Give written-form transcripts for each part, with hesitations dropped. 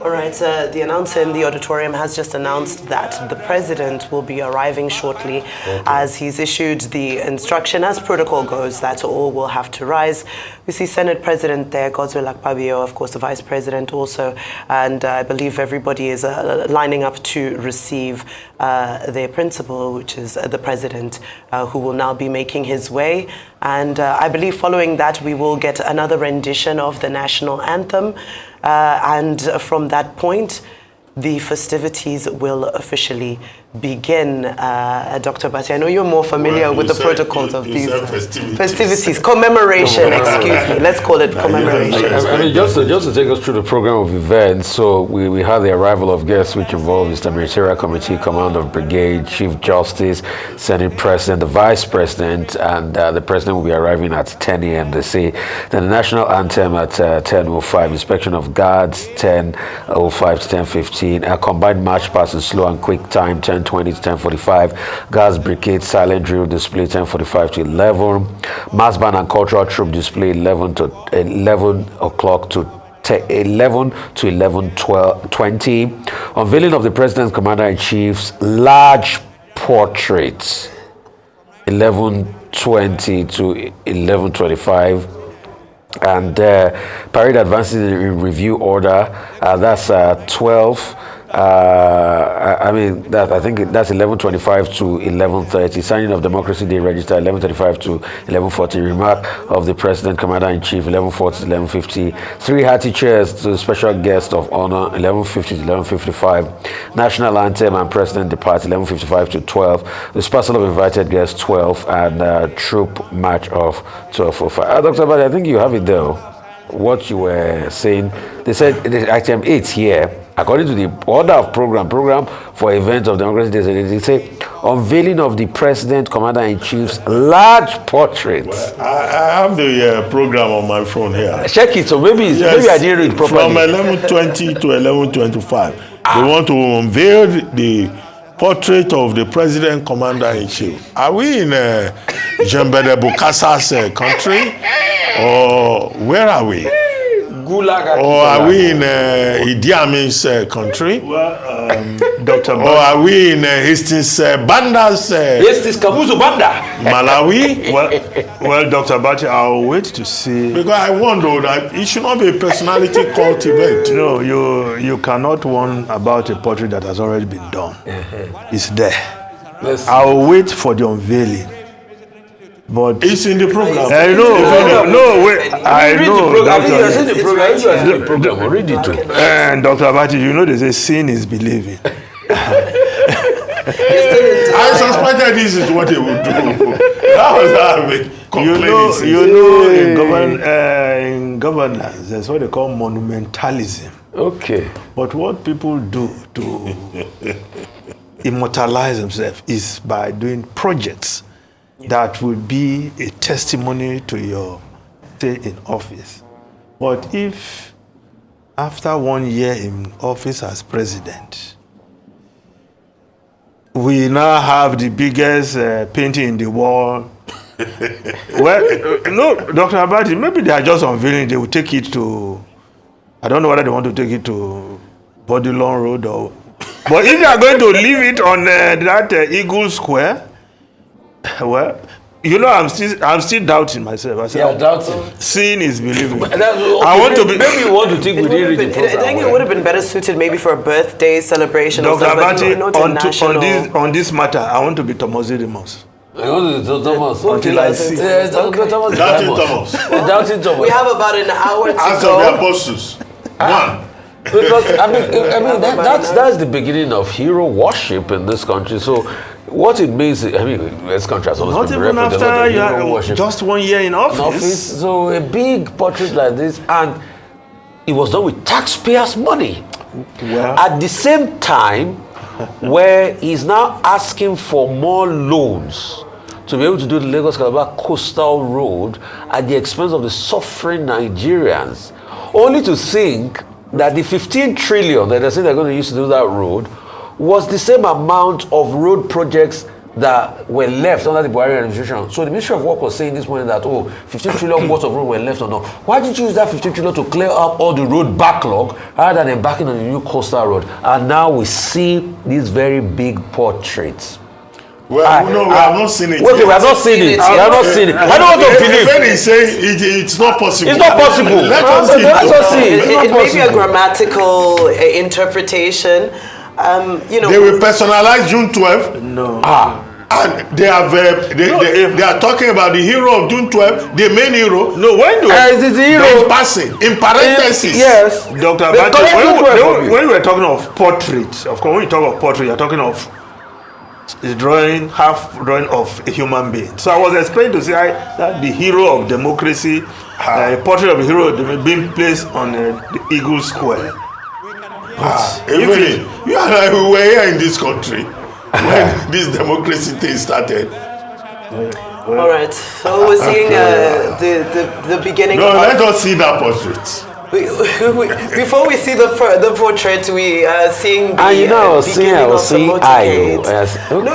All right, the announcer in the auditorium has just announced that the president will be arriving shortly, as he's issued the instruction, as protocol goes, that all will have to rise. We see Senate President there, Godswill Akpabio, of course, the Vice President also, and I believe everybody is lining up to receive their principal, which is the President, who will now be making his way. And I believe following that, we will get another rendition of the national anthem. And from that point, the festivities will officially begin. Dr. Bati, I know you're more familiar with the protocols of these festivities. Commemoration, excuse me. Let's call it commemoration. I mean, just to take us through the program of events, so we had the arrival of guests, which involves the Ministerial Committee, Commander of Brigade, Chief Justice, Senate President, the Vice President, and the President will be arriving at 10 a.m. they say. Then the national anthem at 10:05, inspection of guards, 10:05 to 10:15, a combined march past in slow and quick time, 10:20 to 10:45, Guards Brigade silent drill display 10:45 to 11, mass band and cultural troop display 11 o'clock to 11 to 11:20. Unveiling of the President's Commander-in-Chief's large portraits 11:20 to 11:25. And parade advances in review order, that's 12. I think that's 11:25 to 11:30. Signing of Democracy Day register 11:35 to 11:40. Remark of the President, Commander-in-Chief 11:40 to 11:50. 3 hearty chairs to the special guest of honor 11:50 to 11:55. National anthem and President departs 11:55 to 12. Dispersal of invited guests 12, and troop march of 12:05. Dr. Badi, I think you have it there. What you were saying, they said item 8 here. According to the order of program for events of Democracy Day, they say unveiling of the President, Commander-in-Chief's large portraits. Well, I have the program on my phone here. Check it. So maybe I didn't read properly. From 11:20 to 11:25, they want to unveil the portrait of the President, Commander-in-Chief. Are we in Jembede Bukasa's country, or where are we? Or are we in Idi Amin's country? Well, Dr. Or are we in Hastings Banda's Hastings Kabuzu Banda, Malawi? Well, Dr. Bati, I'll wait to see. Because I wonder that it should not be a personality cult event. No, you cannot warn about a portrait that has already been done. It's there. I'll wait for the unveiling. But it's in the program. I know. Wait. I know. The program. Read it too. And Dr. Abati, you know they say seeing is believing. I suspected this is what they would do. That was how we complain. In governance, that's what they call monumentalism. Okay. But what people do to immortalize themselves is by doing projects that will be a testimony to your stay in office. But if after 1 year in office as president, we now have the biggest painting in the wall. Well, no, Dr. Abati, maybe they are just unveiling. They will take it to, I don't know whether they want to take it to Bodilon Road or. But if they are going to leave it on that Eagle Square, well, you know, I'm still doubting myself. I said, doubting. Seeing is believing. Okay, I want to be. Maybe you want to think we didn't read the program. I think it would have been better suited maybe for a birthday celebration. Dr. Abati, on this matter, I want to be Thomas Didymus. Thomas. Until I see. Doubting Thomas. We have about an hour to Acts go. of the Apostles. 1. Because I mean that's the beginning of hero worship in this country. So what it means, I mean, this country has always Not been even after you hero worship. just 1 year in office. So a big portrait like this, and it was done with taxpayers' money. Well, At the same time, where he's now asking for more loans to be able to do the Lagos-Calabar Coastal Road at the expense of the suffering Nigerians, only to think that the 15 trillion that they say they're going to use to do that road was the same amount of road projects that were left under the Buhari administration. So the Ministry of Work was saying this morning that, 15 trillion worth of road were left or not. Why did you use that 15 trillion to clear up all the road backlog rather than embarking on the new coastal road? And now we see these very big portraits. Well, we have not seen it. Okay, we have not seen it. We have not seen it. I don't want to believe. When he says it's not possible. It's not possible. Let us see it. It may be a grammatical interpretation. They will personalize June 12th. No. And they are they are talking about the hero of June 12th, the main hero. No, when you it is the hero in passing, in parentheses. Yes, Dr. Abate, when you were talking of portraits, of course, when you talk of portrait, you're talking of a half drawing of a human being. So I was explaining to say that the hero of democracy, a portrait of a hero being placed on the Eagle Square. Even you and I, we were here in this country when this democracy thing started. All right, so we're seeing the beginning. No, let us see that portrait. Before we see the portrait, we are seeing the beginning of the motorcade.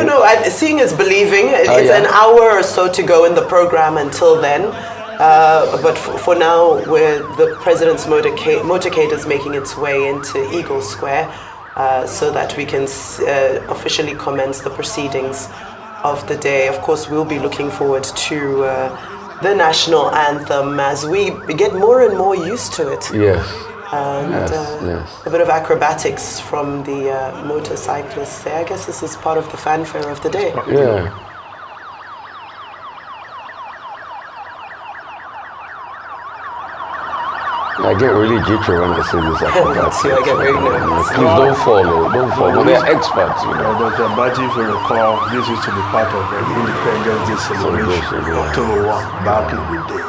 No, seeing is believing. It's an hour or so to go in the program until then. But for now, where the president's motorcade is making its way into Eagle Square, so that we can officially commence the proceedings of the day. Of course, we'll be looking forward to the national anthem as we get more and more used to it. Yes. And a bit of acrobatics from the motorcyclists there. I guess this is part of the fanfare of the day. Yeah. I get really jittery when I see this. I get very nervous. Please don't follow. But they're experts, you know. Dr. Abate, if you recall, this used to be part of the Independence Day celebration, October 1, back in the day.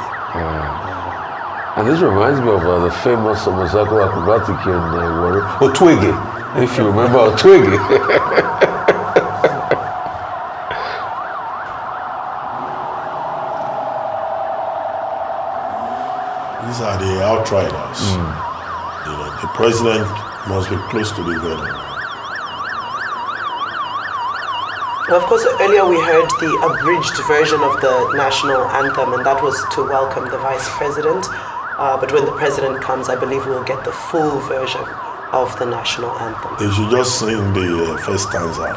And this reminds me of the famous motorcycle acrobatic in Otwege, if you remember Otwege. These are the outriders. The president must be close to the veteran. Of course, earlier we heard the abridged version of the national anthem, and that was to welcome the vice president. But when the president comes, I believe we'll get the full version of the national anthem. They should just sing the first stanza.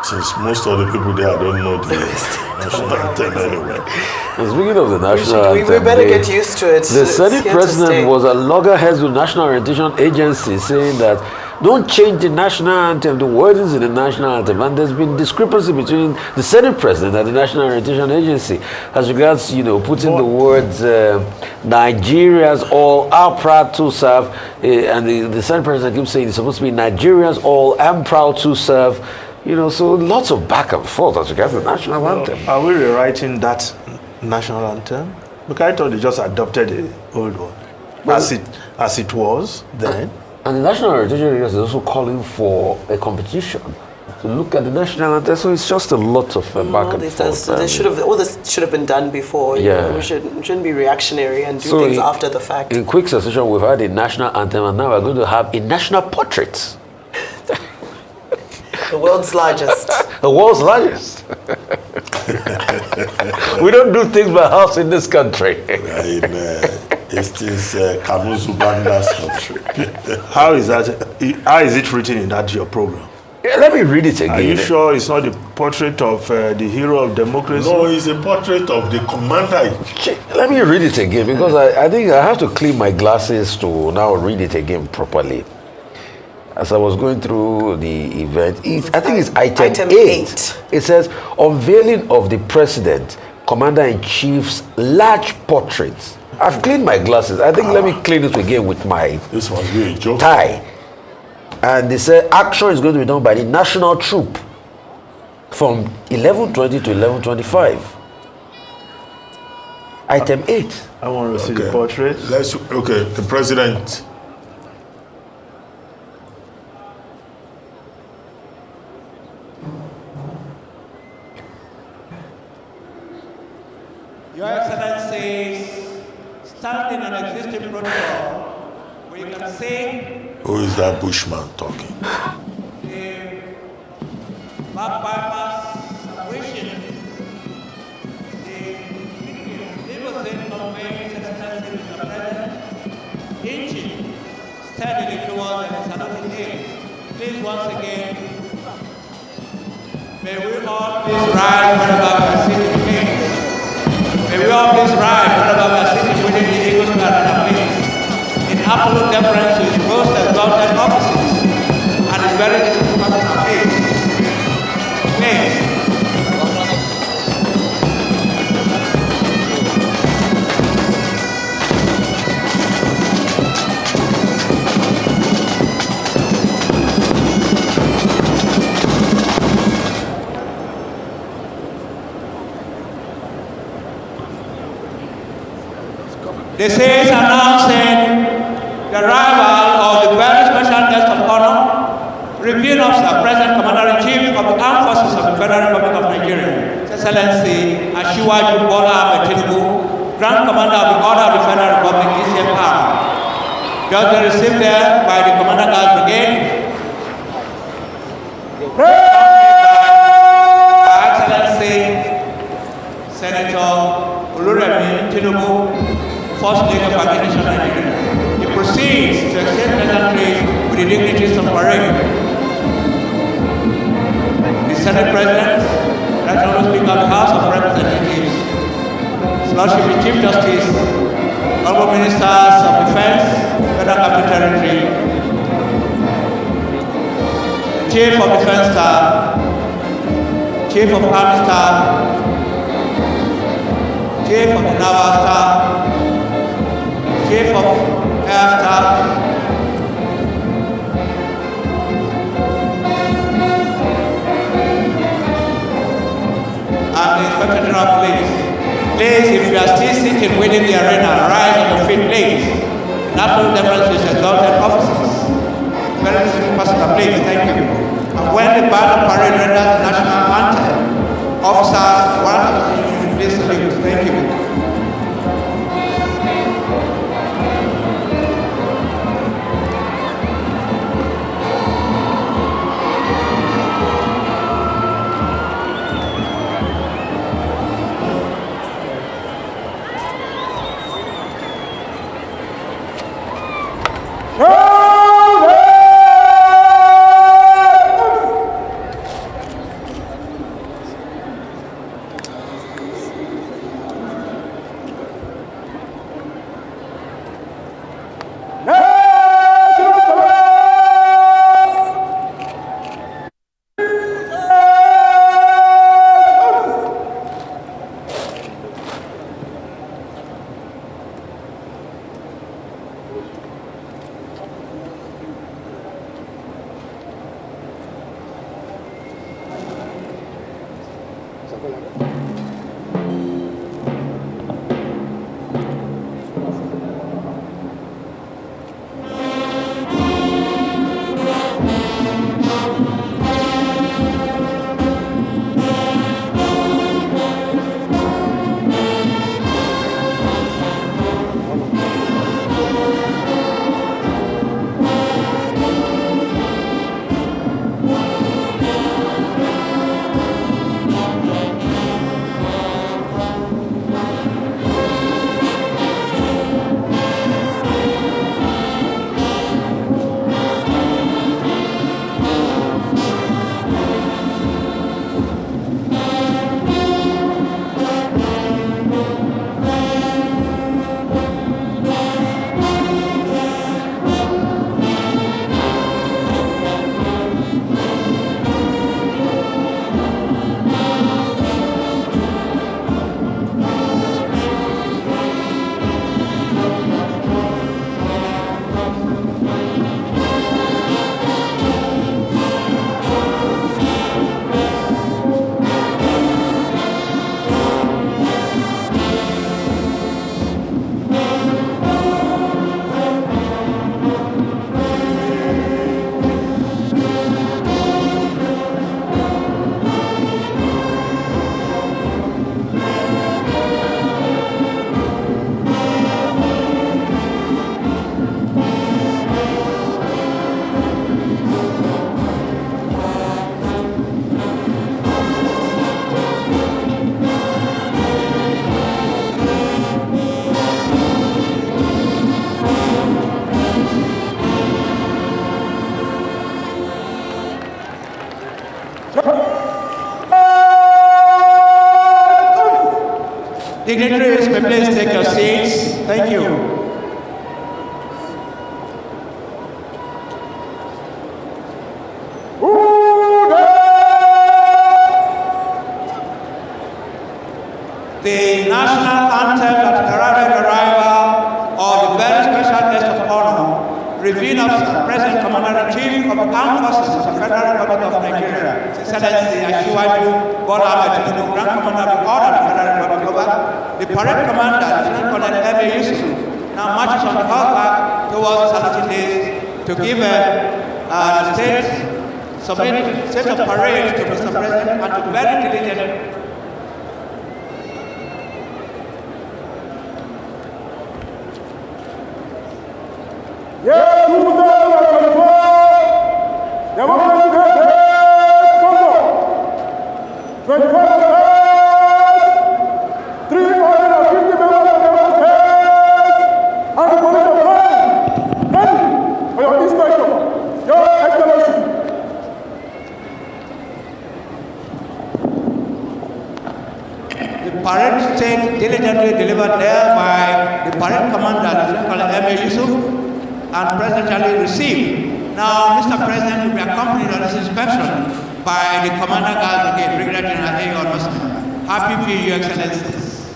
Since most of the people there don't know the national anthem anyway. Speaking of the national anthem, we better get used to it. The Senate president was at loggerheads with National Orientation Agency, saying that don't change the national anthem, the wordings in the national anthem. And there's been discrepancy between the Senate president and the National Orientation Agency as regards, putting the words Nigerians all are proud to serve, and the Senate president keeps saying it's supposed to be Nigerians all am proud to serve. So lots of back and forth as regards the national anthem. Are we rewriting that national anthem? Because I thought they just adopted the old one, as it was then. And the National Orientation Agency is also calling for a competition to look at the national anthem. So it's just a lot of back and forth. All this should have been done before. Yeah. We shouldn't be reactionary and do things after the fact. In quick succession, we've had a national anthem, and now we're going to have a national portrait. The world's largest. The world's largest. We don't do things by house in this country. It is Kamuzu Banda's country. How is it written in that your program? Yeah, let me read it again. Are you sure it's not the portrait of the hero of democracy? No, it's a portrait of the commander. Let me read it again, because I think I have to clean my glasses to now read it again properly. As I was going through the event, I think it's item 8. It says, unveiling of the president, commander-in-chief's large portraits. I've cleaned my glasses. I think let me clean it again with my This must be a joke. tie. And they said action is going to be done by the national troop from 11:20 to 11:25. Item 8. I want to see the portrait. The president. Your Excellency, standing on existing protocol, we can say Who is that bushman talking? the descending towards the saluting aid. Please, once again, may we all please rise whenever we are sitting place. May we all please rise whenever we are sitting within the Eagles Arena place. In absolute deference to his most exalted offices and his very distinct personal faith. Please. This is announcing the arrival of the very special guest of honor, Reviewing Officer, President Commander-in-Chief of the Armed Forces of the Federal Republic of Nigeria, His Excellency Asiwaju Bola Ahmed Tinubu, Grand Commander of the Order of the Federal Republic, ECFR. Just been received there by the Commander Guard Brigade. Her Excellency Senator Oluremi Tinubu, First Lady of Aviation Nigeria. He proceeds to exchange pleasantries with the dignitaries of parade. The Senate President, Right Honorable Speaker of the House of Representatives, His Lordship the Chief Justice, Honorable Ministers of Defense, Federal Capital Territory, Chief of Defense Staff, Chief of Army Staff, Chief of the Naval Staff, Chief of Air Staff, and the Inspector General of Police. Please, if you are still sitting within the arena, rise on your feet, please. National demonstration exalted officers. Very distinct personal, please. Thank you. And when the band of parade renders the national anthem, officers, one of the please salute. Thank you. Dignitaries, may please take your seats. Thank you. The national anthem that heralded the arrival of the very special guest of honor, revealed of President Commander-in-Chief of the Armed Forces of the Federal Republic of Nigeria, His Excellency Asiwaju Bola Ahmed Tinubu, Grand Commander of the Order of the Federal Republic over the parade commander, Lieutenant Colonel M.A. Yusuf, now marches on the horseback towards the saluting days to give the state of parade to Mr. President and to very diligent. Parade stayed diligently delivered there by the parade commander, Lieutenant Colonel M.A. Yusuf, and presidentially received. Now, Mr. President will be accompanied on this inspection by the Commander Guard Brigade, Brigadier General A. Onosi. Happy New Year, Excellencies.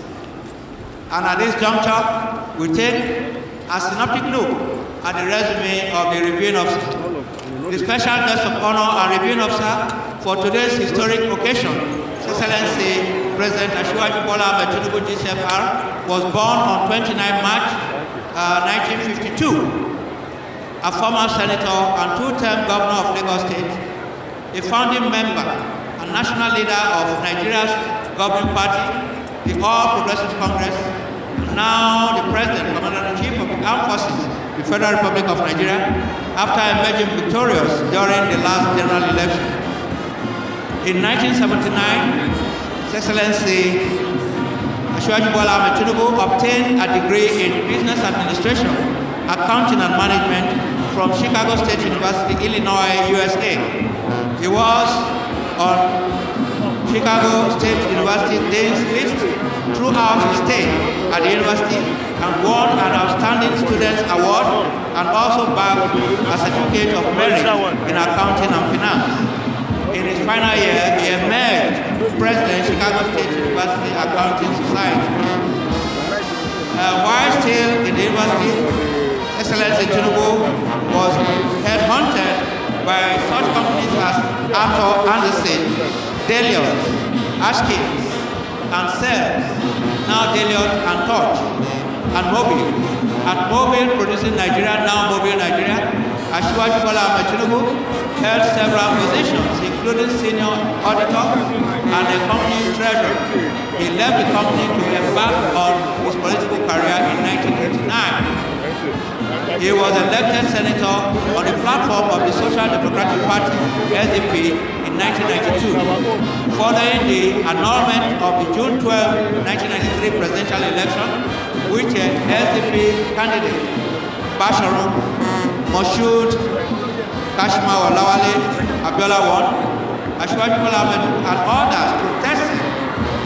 And at this juncture, we take a synoptic look at the resume of the reviewing officer. The special guest of honor and reviewing officer for today's historic occasion, His Excellency President Asiwaju Bola Ahmed Tinubu GCFR, was born on 29 March 1952. A former senator and two-term governor of Lagos State, a founding member and national leader of Nigeria's governing party, the All Progressive Congress, and now the President, Commander-in-Chief of the Armed Forces, the Federal Republic of Nigeria, after emerging victorious during the last general election. In 1979, His Excellency Asiwaju Bola Ahmed Tinubu obtained a degree in Business Administration, Accounting and Management from Chicago State University, Illinois, USA. He was on Chicago State University Dean's List throughout his stay at the university and won an Outstanding Students Award and also bagged a Certificate of Merit in Accounting and Finance. In his final year, he emerged President, Chicago State University Accounting Society. While still in the university, Excellency Tinubu was headhunted by such companies as Arthur Anderson, Deliot, Ashkins, and Sells, now Deliot and Touch, and Mobile. At Mobile, producing Nigeria, now Mobile Nigeria, Asiwaju Bola Ahmed Tinubu held several positions, including senior auditor and a company treasurer. He left the company to embark on his political career in 1989. He was elected senator on the platform of the Social Democratic Party, SDP, in 1992, following the annulment of the June 12, 1993 presidential election, which SDP candidate Basharu Moshood Kashima Olawale Abiola won. Asiwaju Bola Ahmed and others protested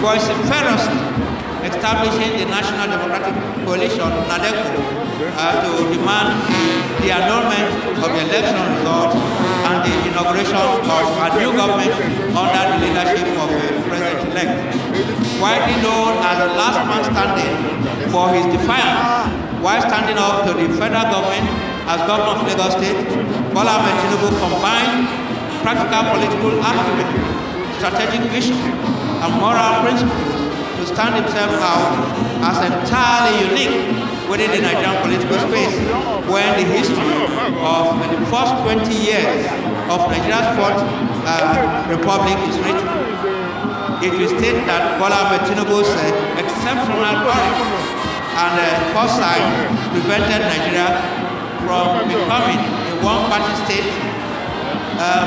vociferously, establishing the National Democratic Coalition, NADECO, to demand the annulment of the election results and the inauguration of a new government under the leadership of the President-elect. Widely known as the last man standing for his defiance, while standing up to the federal government as governor of Lagos State, Bola Ahmed Tinubu combined practical political acumen, strategic vision, and moral principles to stand himself out as entirely unique within the Nigerian political space, when the history of the first 20 years of Nigeria's fourth republic is written. It will state that Bola Ahmed Tinubu's exceptional courage and foresight prevented Nigeria from becoming a one-party state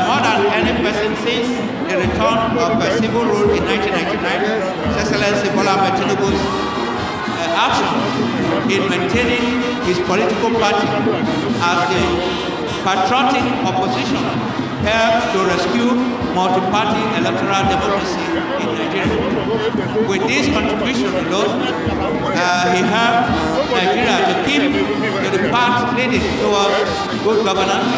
more than any person since the return of civil rule in 1999. His Excellency Bola Ahmed Tinubu's actions in maintaining his political party as the patriotic opposition helped to rescue multi-party electoral democracy in Nigeria. With this contribution alone, he helped Nigeria to keep to the path leading towards good governance,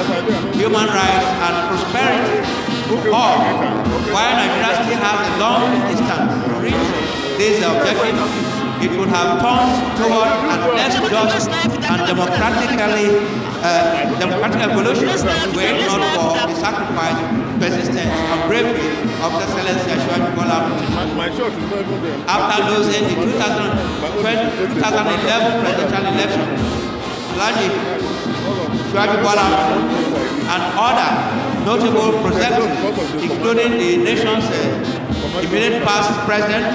human rights, and prosperity for all. While Nigeria still has a long distance to reach this objective, it would have turned toward a less just and democratic evolution were it not for the sacrifice, persistence, and bravery of Excellency Ashwaji Bola. After losing the 2011 presidential election, Ashwaji Bola and other notable projects, including the nation's immediate past president,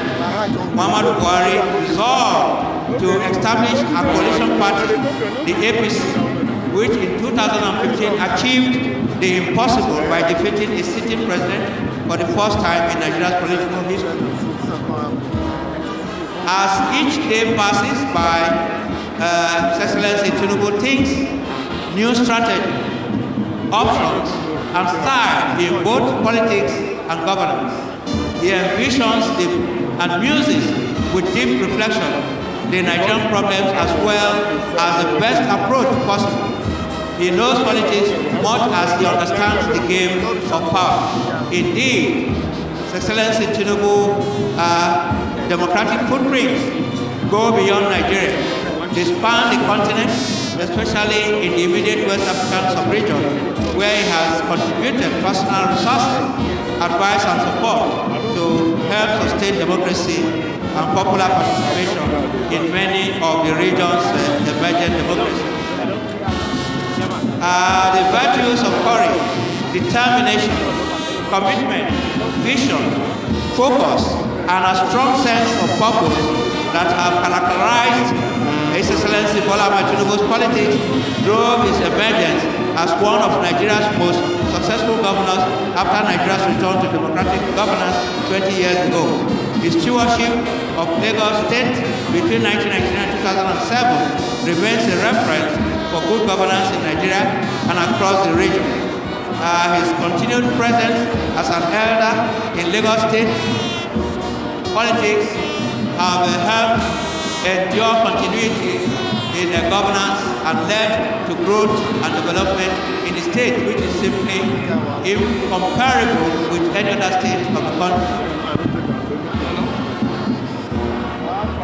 Muhammadu Buhari, resolved to establish a coalition party, the APC, which in 2015 achieved the impossible by defeating a sitting president for the first time in Nigeria's political history. As each day passes by, His Excellency Tinubu thinks new strategy, options, and style in both politics and governance. He envisions and muses with deep reflection the Nigerian problems as well as the best approach possible. He knows politics much as he understands the game of power. Indeed, His Excellency Tinubu democratic footprints go beyond Nigeria. They span the continent, especially in the immediate West African sub-region, where he has contributed personal resources, advice, and support to help sustain democracy and popular participation in many of the region's emerging democracies. The virtues of courage, determination, commitment, vision, focus, and a strong sense of purpose that have characterized His Excellency Bola Tinubu's politics drove his emergence as one of Nigeria's most successful governors after Nigeria's return to democratic governance 20 years ago. His stewardship of Lagos State between 1999 and 2007 remains a reference for good governance in Nigeria and across the region. His continued presence as an elder in Lagos State politics have helped endure continuity in governance and led to growth and development in the state, which is simply incomparable with any other state of the country.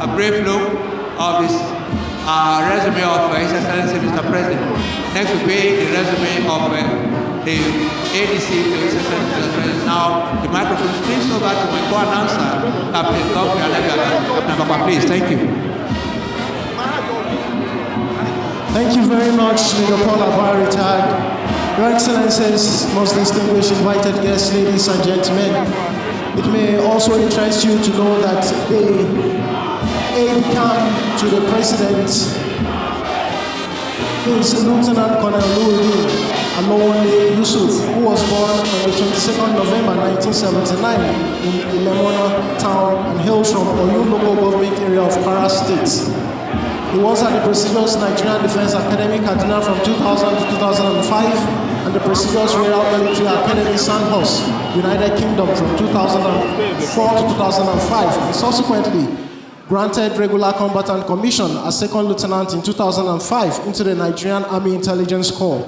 A brief look of this resume of His Excellency Mr. President. Next will be the resume of the ADC to His Excellency Mr. President. Now, the microphone swings over to my co-announcer, Captain Godfrey Alega. Captain Papa, please. Thank you. Thank you very much, Major Paul Abba, retired. Your Excellencies, most distinguished invited guests, ladies and gentlemen. It may also interest you to know that the aide-de-camp to the President is Lieutenant Colonel Louis Alowole Yusuf, who was born on the 22nd November 1979 in Ilemona town and hails from Oyo local government area of Kwara State. He was at the prestigious Nigerian Defense Academy, Kaduna from 2000 to 2005, and the prestigious Royal Military Academy, Sandhurst, United Kingdom from 2004 to 2005, and subsequently granted regular combatant commission as second lieutenant in 2005 into the Nigerian Army Intelligence Corps.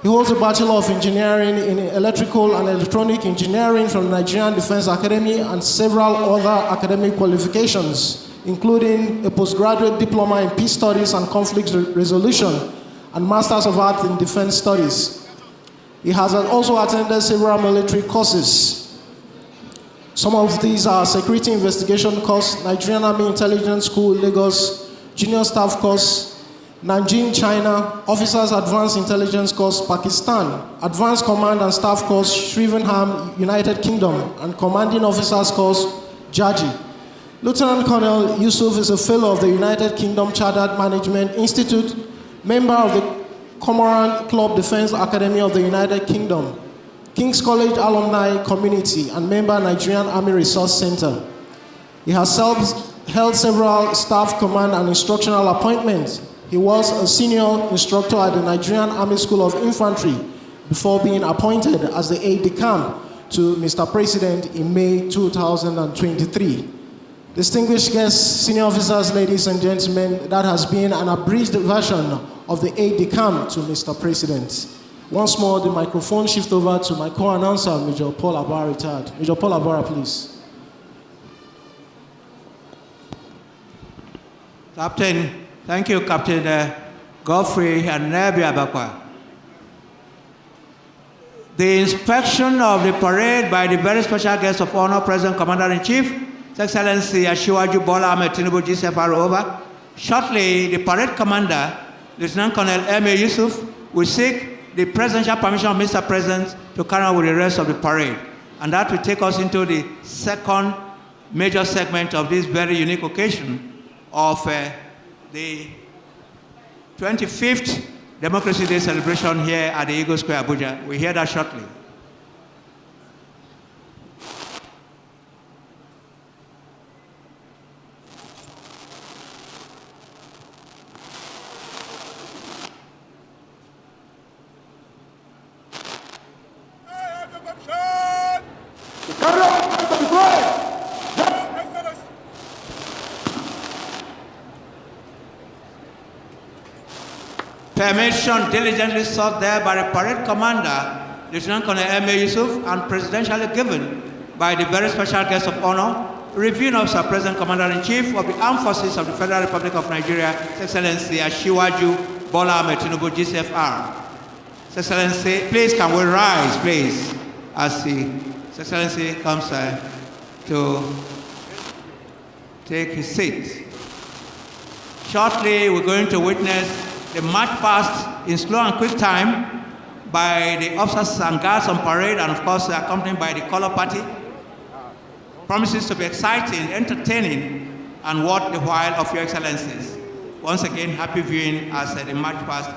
He holds a Bachelor of Engineering in Electrical and Electronic Engineering from the Nigerian Defense Academy and several other academic qualifications, including a postgraduate diploma in peace studies and conflict resolution and Masters of Arts in Defense Studies. He has also attended several military courses. Some of these are Security Investigation Course, Nigerian Army Intelligence School, Lagos, Junior Staff Course, Nanjing, China, Officers Advanced Intelligence Course, Pakistan, Advanced Command and Staff Course, Shrivenham, United Kingdom, and Commanding Officers Course, Jaji. Lieutenant Colonel Yusuf is a fellow of the United Kingdom Chartered Management Institute, member of the Cormorant Club Defense Academy of the United Kingdom, King's College Alumni Community, and member Nigerian Army Resource Center. He has held several staff, command, and instructional appointments. He was a senior instructor at the Nigerian Army School of Infantry before being appointed as the aide-de-camp to Mr. President in May 2023. Distinguished guests, senior officers, ladies and gentlemen, that has been an abridged version of the aide-de-camp to Mr. President. Once more, the microphone shift over to my co-announcer, Major Paul Abara, retired. Major Paul Abara, please. Captain, thank you, Captain Godfrey and Nebi Abakwa. The inspection of the parade by the very special guest of honor, President Commander-in-Chief, His Excellency Asiwaju Bola Ahmed Tinubu GCFR over. Shortly, the parade commander, Lieutenant Colonel M.A. Yusuf, will seek the presidential permission of Mr. President to carry on with the rest of the parade. And that will take us into the second major segment of this very unique occasion of the 25th Democracy Day celebration here at the Eagle Square, Abuja. We'll hear that shortly. Permission diligently sought there by the parade commander, Lieutenant Colonel M.A. Yusuf, and presidentially given by the very special guest of honor, Reviewing Officer, President Commander-in-Chief of the Armed Forces of the Federal Republic of Nigeria, His Excellency Asiwaju Bola Ahmed Tinubu GCFR. His Excellency, please can we rise, please, as His Excellency comes to take his seat. Shortly, we're going to witness the march past in slow and quick time by the officers and guards on parade, and of course accompanied by the color party. Promises to be exciting, entertaining, and worth the while of your excellencies. Once again, happy viewing as the march past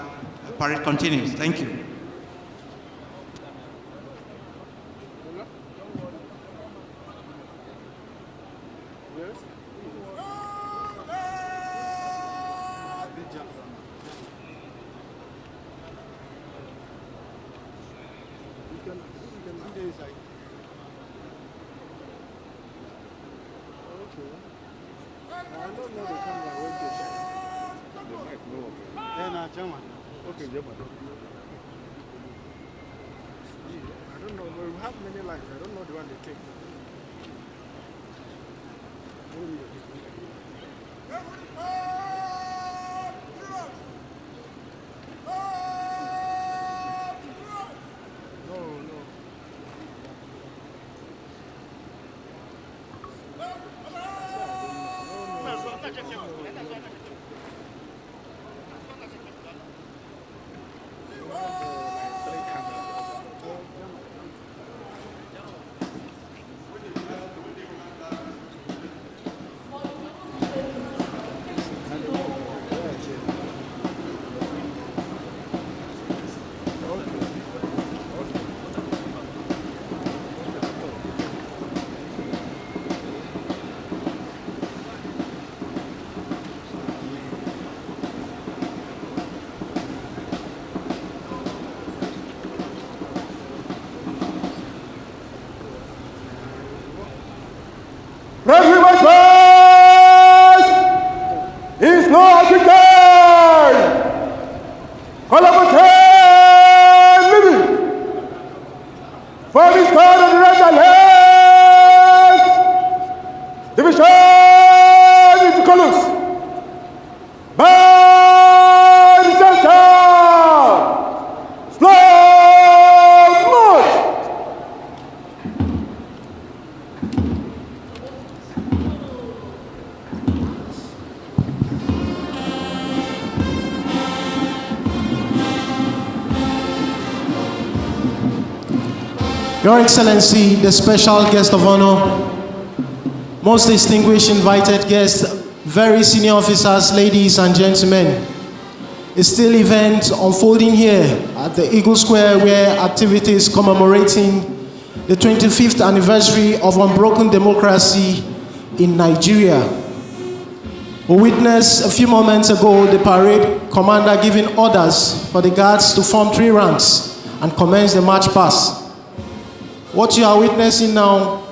parade continues. Thank you. Okay, yeah, but I don't know, but we have many lines. I don't know the one they take. Your Excellency, the special guest of honor, most distinguished invited guests, very senior officers, ladies and gentlemen. A still event unfolding here at the Eagle Square, where activities commemorating the 25th anniversary of unbroken democracy in Nigeria. We witnessed a few moments ago the parade commander giving orders for the guards to form 3 ranks and commence the march past. What you are witnessing now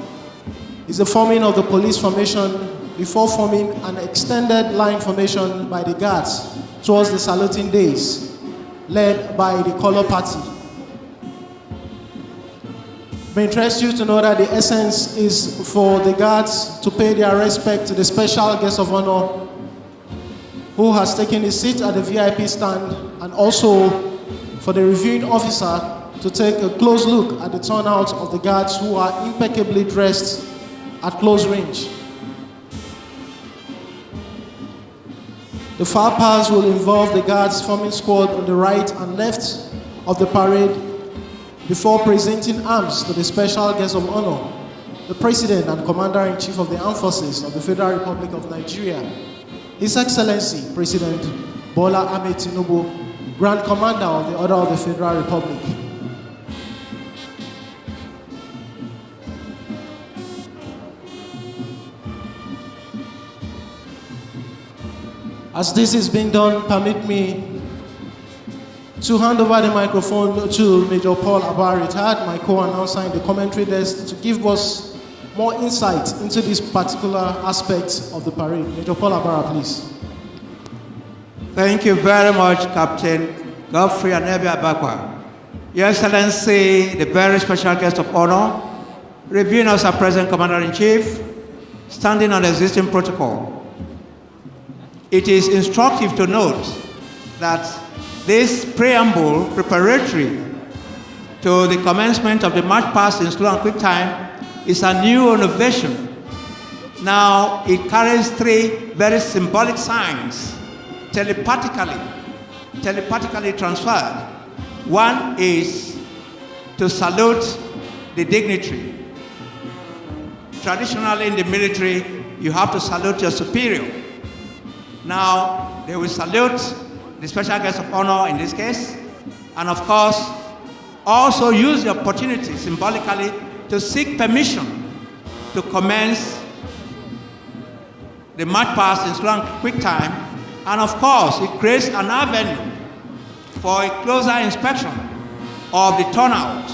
is the forming of the police formation before forming an extended line formation by the guards towards the saluting days, led by the color party. It may interest you to know that the essence is for the guards to pay their respect to the special guest of honor who has taken his seat at the VIP stand, and also for the reviewing officer to take a close look at the turnout of the guards who are impeccably dressed at close range. The far pass will involve the guards forming squad on the right and left of the parade before presenting arms to the special guest of honor, the President and Commander-in-Chief of the Armed Forces of the Federal Republic of Nigeria, His Excellency President Bola Ahmed Tinubu, Grand Commander of the Order of the Federal Republic. As this is being done, permit me to hand over the microphone to Major Paul Abba, retired, my co-announcer in the commentary desk, to give us more insight into this particular aspect of the parade. Major Paul Abba, please. Thank you very much, Captain Godfrey Anebi Abakwa. Your Excellency, the very special guest of honor, reviewing us our present Commander-in-Chief, standing on the existing protocol. It is instructive to note that this preamble preparatory to the commencement of the march past in slow and quick time is a new innovation. Now it carries three very symbolic signs, telepathically transferred. One is to salute the dignitary. Traditionally in the military, you have to salute your superior. Now, they will salute the special guest of honor in this case, and of course, also use the opportunity symbolically to seek permission to commence the march past in slow and quick time, and of course, it creates an avenue for a closer inspection of the turnout.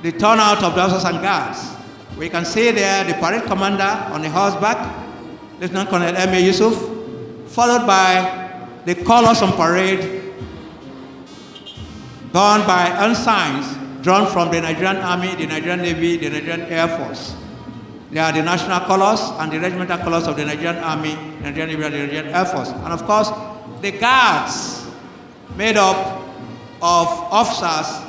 The turnout of the officers and guards. We can see there the parade commander on the horseback, Lieutenant Colonel M.A. Yusuf, followed by the colors on parade, borne by ensigns drawn from the Nigerian Army, the Nigerian Navy, the Nigerian Air Force. They are the national colors and the regimental colors of the Nigerian Army, the Nigerian Navy, and the Nigerian Air Force. And of course, the guards made up of officers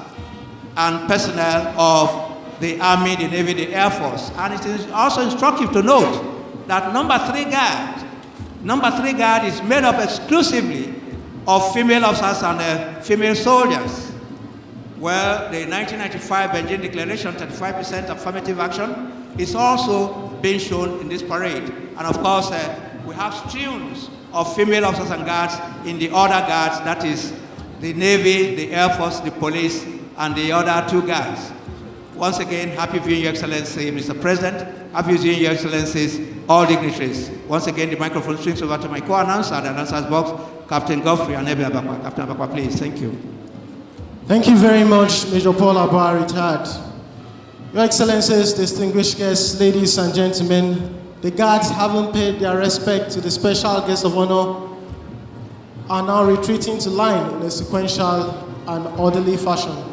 and personnel of the Army, the Navy, the Air Force. And it is also instructive to note that number three guard is made up exclusively of female officers and female soldiers. Well, the 1995 Beijing Declaration, 35% affirmative action, is also being shown in this parade. And of course, we have streams of female officers and guards in the other guards, that is the Navy, the Air Force, the police, and the other two guards. Once again, happy viewing, Your Excellency, Mr. President. Happy viewing, Your Excellencies, all dignitaries. Once again, the microphone swings over to my co-announcer at the announcer's box, Captain Godfrey Anebi Abakwa. Captain Abakwa, please. Thank you. Thank you very much, Major Paul Abba, retired. Your Excellencies, distinguished guests, ladies and gentlemen, the guards, having paid their respect to the special guest of honor, are now retreating to line in a sequential and orderly fashion.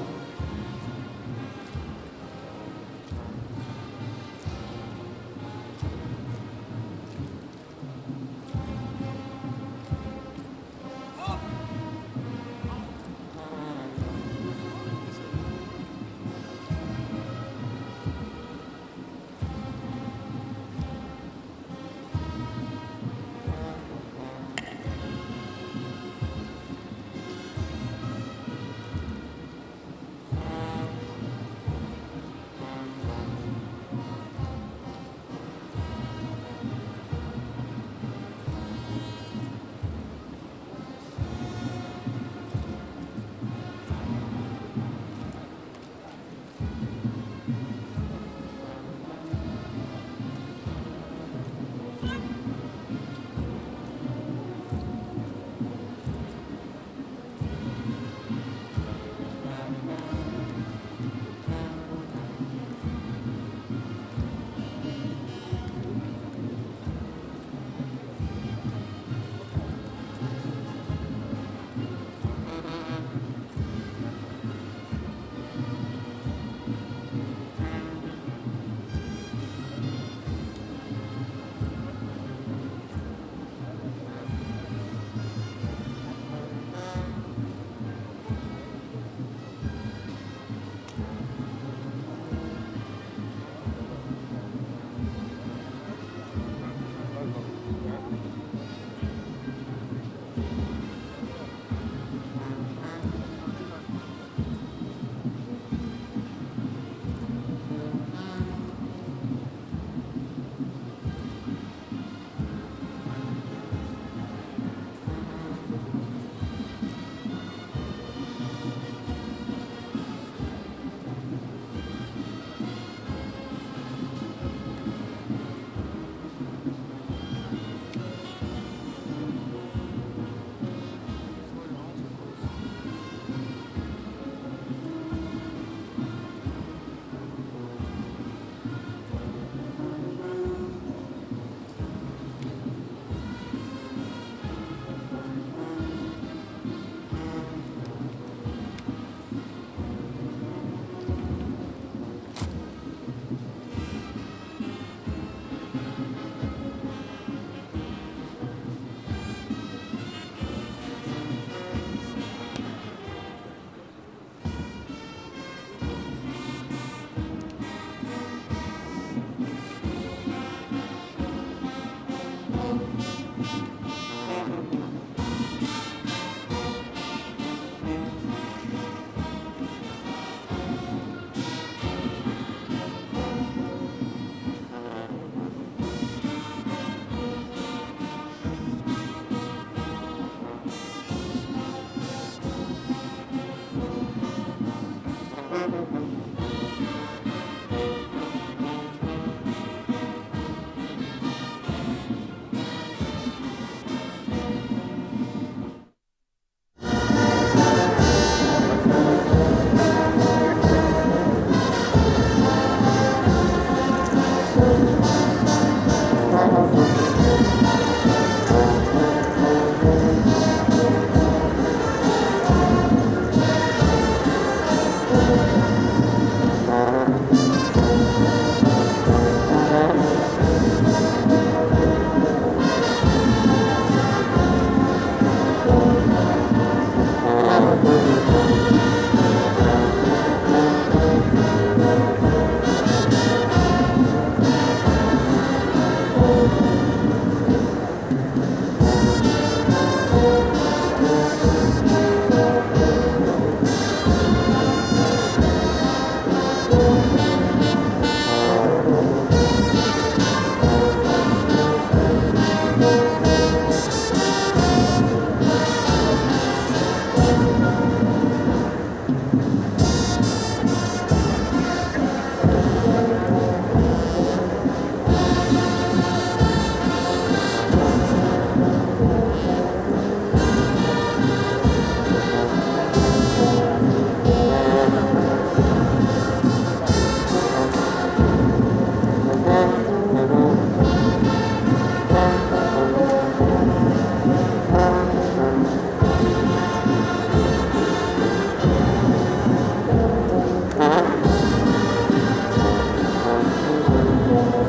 Your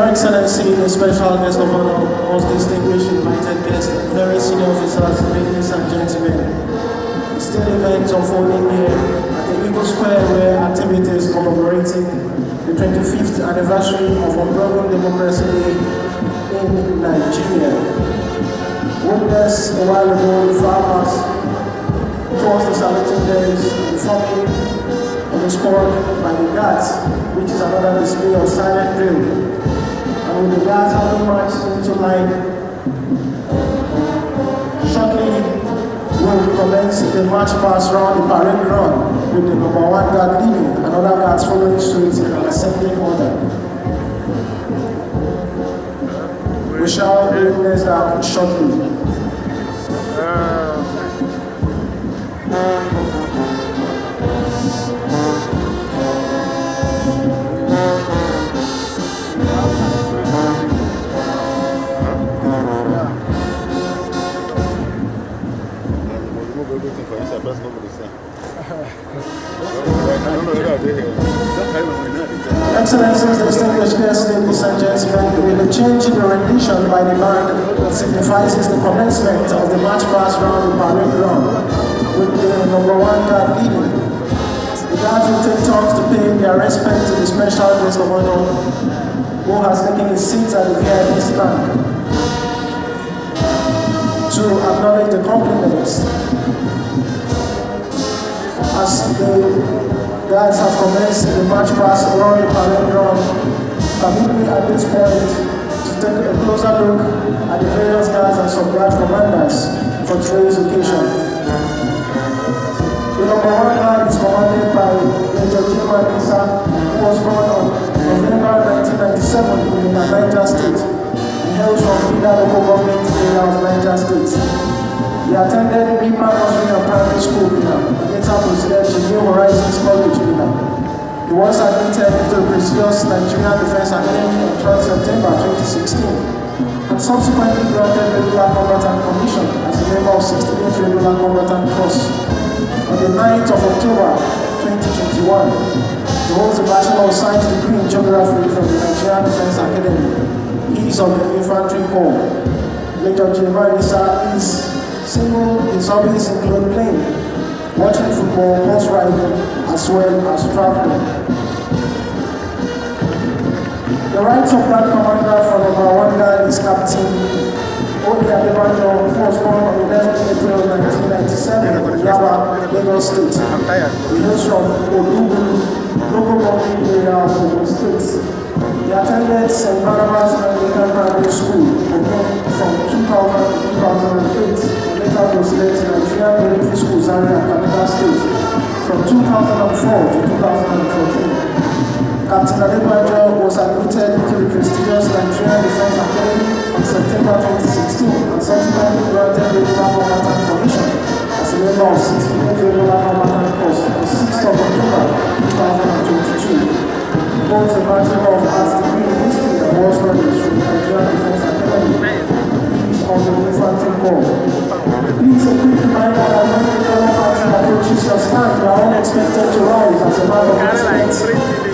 Excellency, the special guest of honor, most distinguished invited guests, very senior officers, ladies and gentlemen. The state event unfolding here at the Eagle Square where activities commemorating the 25th anniversary of Unveiling Democracy Day in Nigeria. Witnessed a while ago the farmers towards the saluting days, informing on the spot by the guards, which is another display of silent drill. And with the guards having marched into line, shortly will commence the march past round the parade ground with the number 1 guard leading and other guards following suit in an assembling order. We shall witness that shortly. Excellencies, distinguished guests, ladies and gentlemen, with the change in the rendition by the band signifies the commencement of the march past round the parade ground with the number 1 guard leading. The guards will take turns to pay their respect to the special guest of honor who has taken his seat at the VIP stand to acknowledge the compliments. As the guards have commenced the march past around the parade ground, permit me at this point to take a closer look at the various guards and sub-guard commanders for today's occasion. The number 1 guard is commanded by Major Jim Anisa, who was born on November 1997 in Niger State. He hails from Ida local government area of Niger State. He attended Bima Nursery and Primary School, later proceeded to New Horizons College, He was admitted into the prestigious Nigerian Defense Academy on 12 September 2016 and subsequently granted Regular Combatant Commission as a member of 68th Regular Combatant Corps. On the 9th of October 2021, he holds a Bachelor of Science degree in Geography from the Nigerian Defense Academy. He is of the Infantry Corps. Major Jeremiah Nisa is single. His hobbies include playing, watching football, horse riding, as well as traveling. The right of that commander for number 1 guard is Captain Odi Adebanjo, who was born on 11 April 1997 in Yaba, Lagos State. He hails from Odugu, local government area of Ogun State. He attended St. Barnabas Anglican Primary School from 2000 to 2008. Later proceeded to Nigerian Military School, Zaria, Capital State, from 2004 to 2014. Captain Adebanjo was admitted into the prestigious Nigerian Defense Academy in September 2016 and subsequently granted Regular Combatant Commission as a member of 68th Regular Combatant Corps on 6th of October 2022. He holds a Bachelor of Arts degree in History and War Studies from the Nigerian Defense Academy. He is on the Infantry Corps. Please, a quick reminder that when the fellow party approaches your stand, you are all expected to rise as a matter of respect.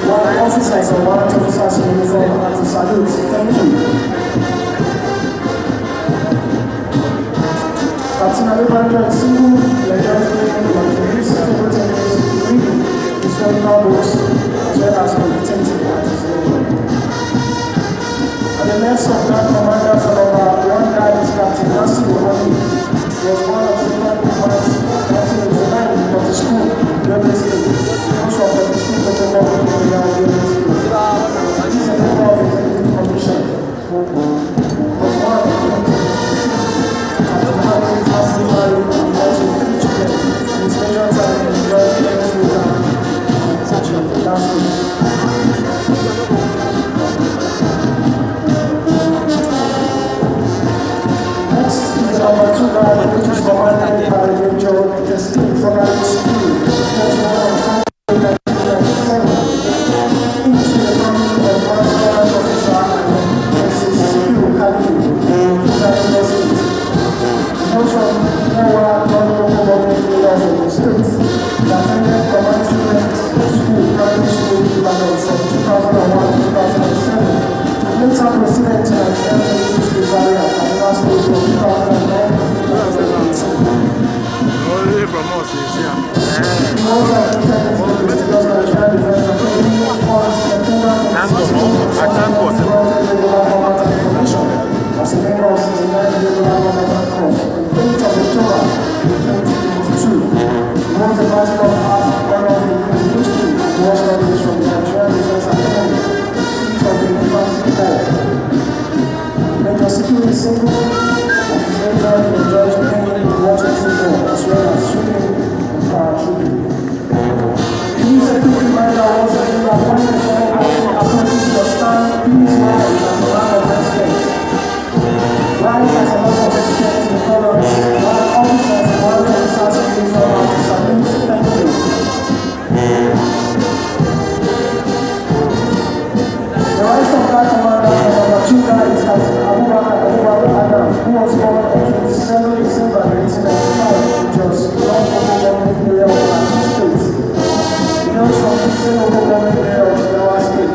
While officers and warrant officers in uniform are to salute. Thank you. Captain Adebanjo is single, legendary, and suitable tennis, reading historical books, as well as meditating at his leisure. At the next of that commander for number 1 guard is Captain Nasi Buhari. He was born on 2nd March 1989 in Port School, Yobe State. He was from the school local government area of Yobe State. He is a member of the Executive Commission. He was born on 20. Captain Buhari is happily married and has 3 children. In his leisure time, he enjoys playing snooker and teaching dancing. Number 2 guard, which is commanded by Major Testing Primary School, was born on Sunday, 1997. Each is a family of 1 warrant officer and Later proceeded to Nigerian Military Valley and Kaduna State from 2009 to 2018. Only from us is here. He was admitted into the prestigious Nigerian Defense Academy on September 26, 2020, regular format and information as a member of 69 regular format course on 8th of October 2022. He was a Bachelor of Arts in Honors degree in History and War Studies from the Nigerian Defense Academy, seat of the University Board. Major Security Single and his major he enjoys playing in water football as well as swimming and parachuting. Please a quick reminder once again that when the ceremony approaches your stand, please rise as a matter of respect. Rise as a matter of respect in color, while officers and while officers in uniform are to salute. Thank you. The right of Flight Commander for number 2 guy is Captain Abubakar Adam, who was born on 27 December 1995 in Jos, non-government area of Plateau State. He hails from the same local government area of Jigawa State.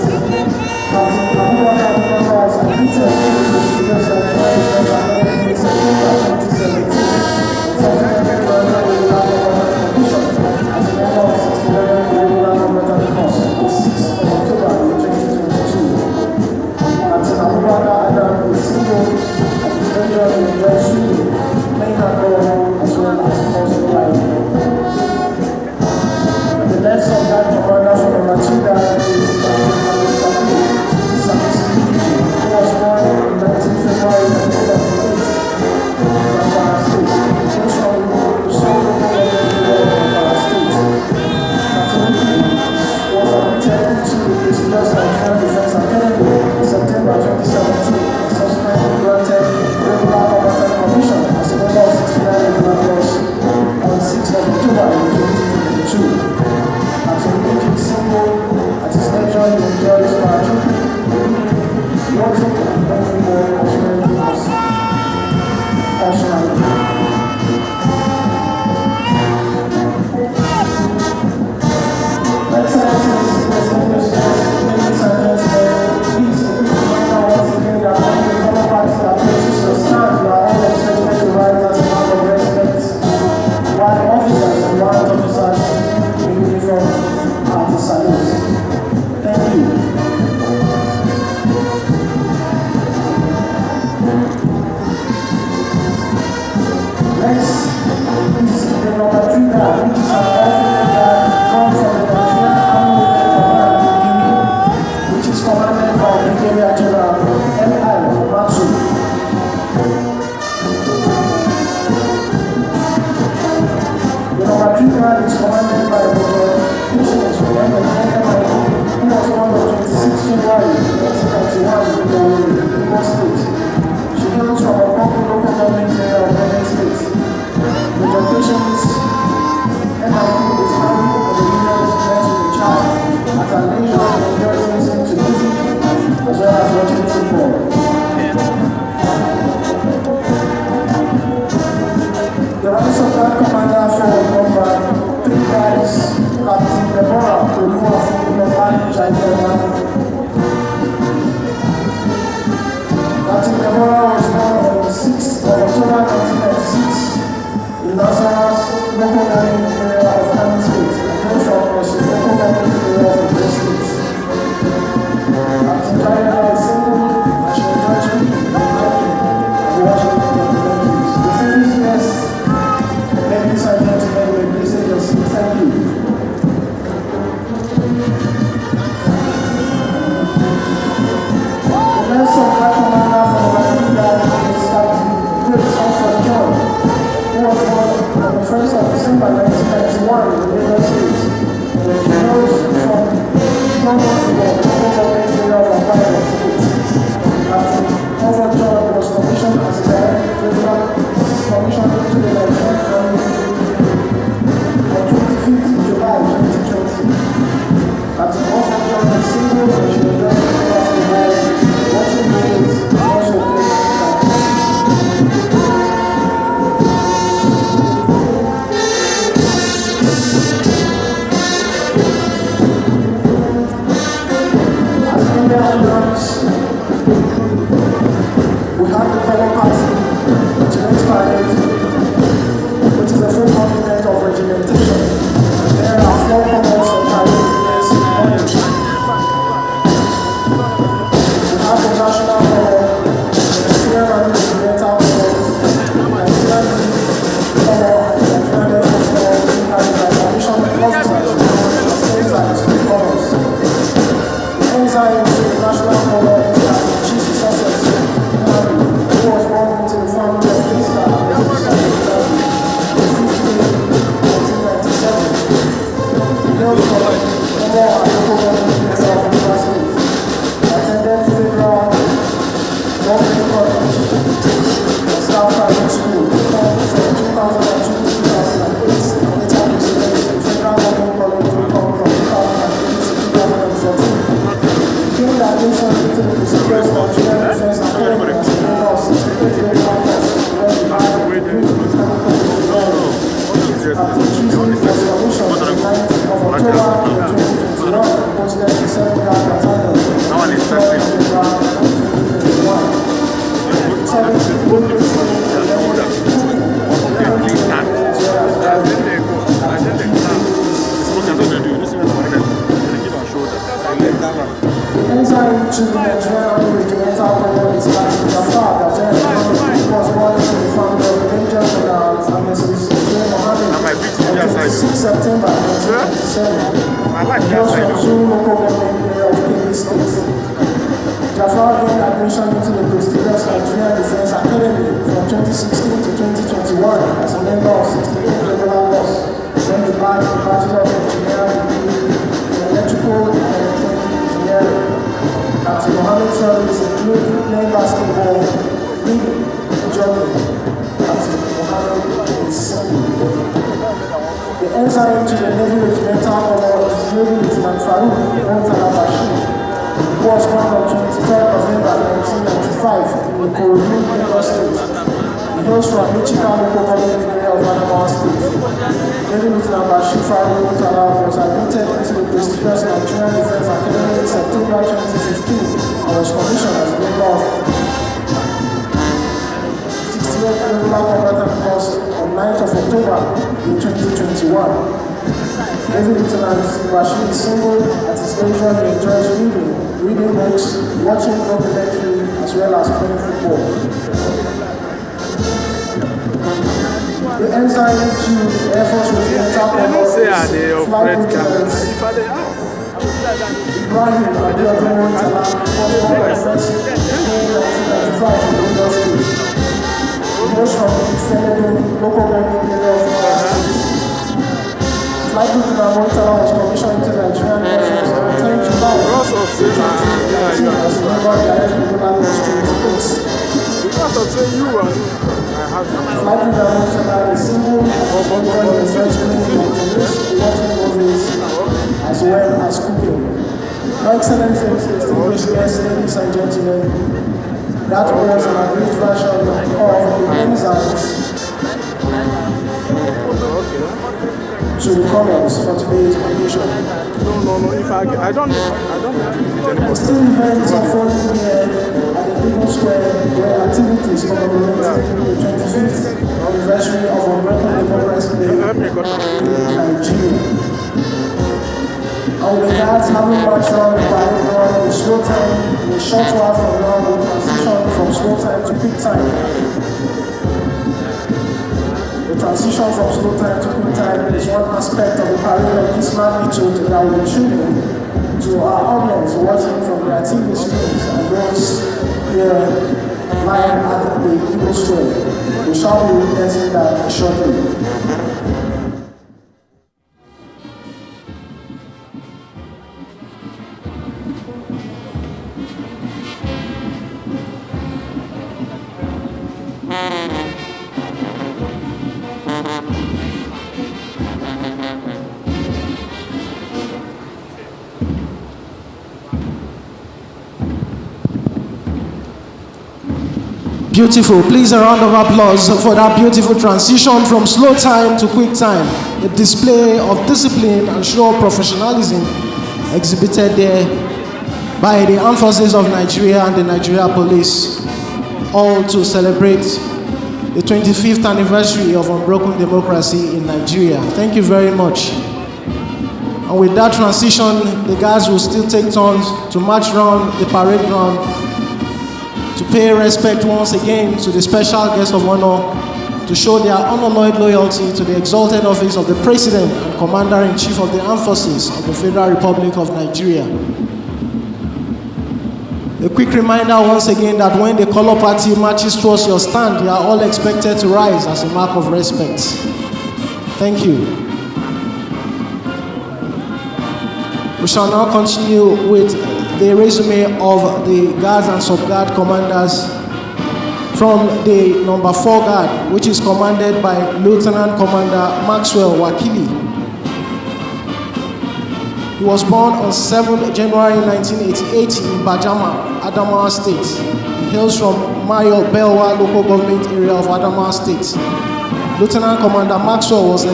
Captain Abubakar was admitted into the prestigious Nigerian Defense Academy in September 2017 and subsequently granted regular combatant commission as a member of 69 regular combatant course on 6th of October 2022. Captain Abubakar Adam is single and his major enjoys swimming, playing alcohol as well as horse riding. The next of that commander for number 2 guy is Captain Mr. P. who was born Rebel Party Regiment Parade, which is a full complement of regimentation. There are 4 colors of parade this morning. We have the national color, the Nigerian Army regimental color, the Nigerian color, and the Nigerian Air Force color, being carried by commission officers as ensigns to the colors. The ensign to the national color is the chief success, who was born into the family of Mr. and Mrs. on 1997. He hails from Omo and local government area of River State. He attended federal government college and staff private school from 2002 to 2008 and later proceeded to federal government college from 2008 to 2014. During the admission into the prestigious Nigerian Defense Academy as a member of 68 regular course, where he had a degree in mechanical engineering. After choosing his commission on the 9th of October 2021, he posted to 7-yard battalion in the 12th Federal 2021. 17th Military Training and Level 2 of the Army as well as driving. The ensign to the Nigerian Army Regimental Color is Captain Jafar Gazel, who was born into the family of Major General and Mrs. Mohammed on 26 September 1997. He hails from Zulu local government area of Kebbi State. Jafar gained admission into the prestigious Nigerian Defense Academy from 2016 to 2021 as a member of 68 regular course, when he bagged the Bachelor of Engineering degree in Electrical and Electronic Engineering. Captain Mohammed service include playing basketball, reading, and jogging. Captain Mohammed is single. The ensign to the Navy Regimental Color is Navy Lieutenant Farouk Montalabashi, who was born on 23rd November 1995 in Ikorodu, Lagos State. He hails from Michigan local government area of Adamawa State. Navy Lieutenant Bashir Farouk Montalabashi was admitted into the prestigious Nigerian Defense Academy in September 2015 and was commissioned as a member of 68th Regular Combatant Course on 9th of October in 2021. Navy Lieutenant Bashir is single. At his leisure he enjoys reading books, watching documentary, as well as playing football. The ensign to the Air Force Regimental Color is Flight Lieutenant Ibrahim Abiodun Montala, who was born on 1st May 1995 in Lagos State. He hails from the Fenedo local government area of River State. Flight Lieutenant Montala was commissioned into the Nigerian Air Force on 10 July 2019 as a member of the Direct Regular Course 28. Flight Lieutenant Montala is single and was born in the first place of police, watching movies, as well as cooking. Your Excellencies, distinguished guests, ladies and gentlemen, that was an abridged version of the ensigns to the colors for today's occasion. No, if I don't Still events unfolding here at the People Square where activities commemorating the 25th anniversary of Unbroken Democracy Day in Nigeria. And with that, having marched around the parade ground in slow time, in a short while from now, we'll transition from slow time to peak time. The transition from slow time to peak time is one aspect of the parade of this magnitude that will be tribute to our audience watching from their TV screens and those here live at the People Square. We shall be witnessing that shortly. Beautiful. Please a round of applause for that beautiful transition from slow time to quick time. A display of discipline and show of professionalism exhibited there by the Armed Forces of Nigeria and the Nigeria Police. all to celebrate the 25th anniversary of unbroken democracy in Nigeria. Thank you very much. And with that transition, the guards will still take turns to march around the parade ground to pay respect once again to the special guest of honor, to show their unalloyed loyalty to the exalted office of the President and Commander-in-Chief of the Armed Forces of the Federal Republic of Nigeria. A quick reminder once again that when the color party marches towards your stand, you are all expected to rise as a mark of respect. Thank you. We shall now continue with the resume of the guards and sub-guard commanders from the number 4 guard, which is commanded by Lieutenant Commander Maxwell Wakili. He was born on 7 January 1988 in Bajama, Adamawa State. He hails from Mayo Belwa local government area of Adamawa State. Lieutenant Commander Maxwell was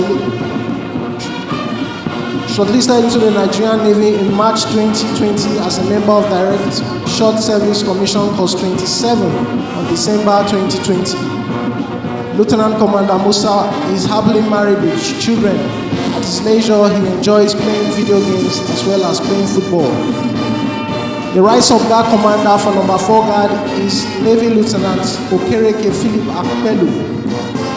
shortlisted into the Nigerian Navy in March 2020 as a member of Direct Short Service Commission Course 27 on December 2020. Lieutenant Commander Musa is happily married with children. At his leisure, he enjoys playing video games as well as playing football. The Rise of Guard Commander for number 4 guard is Navy Lieutenant Okereke Philip Akpelu.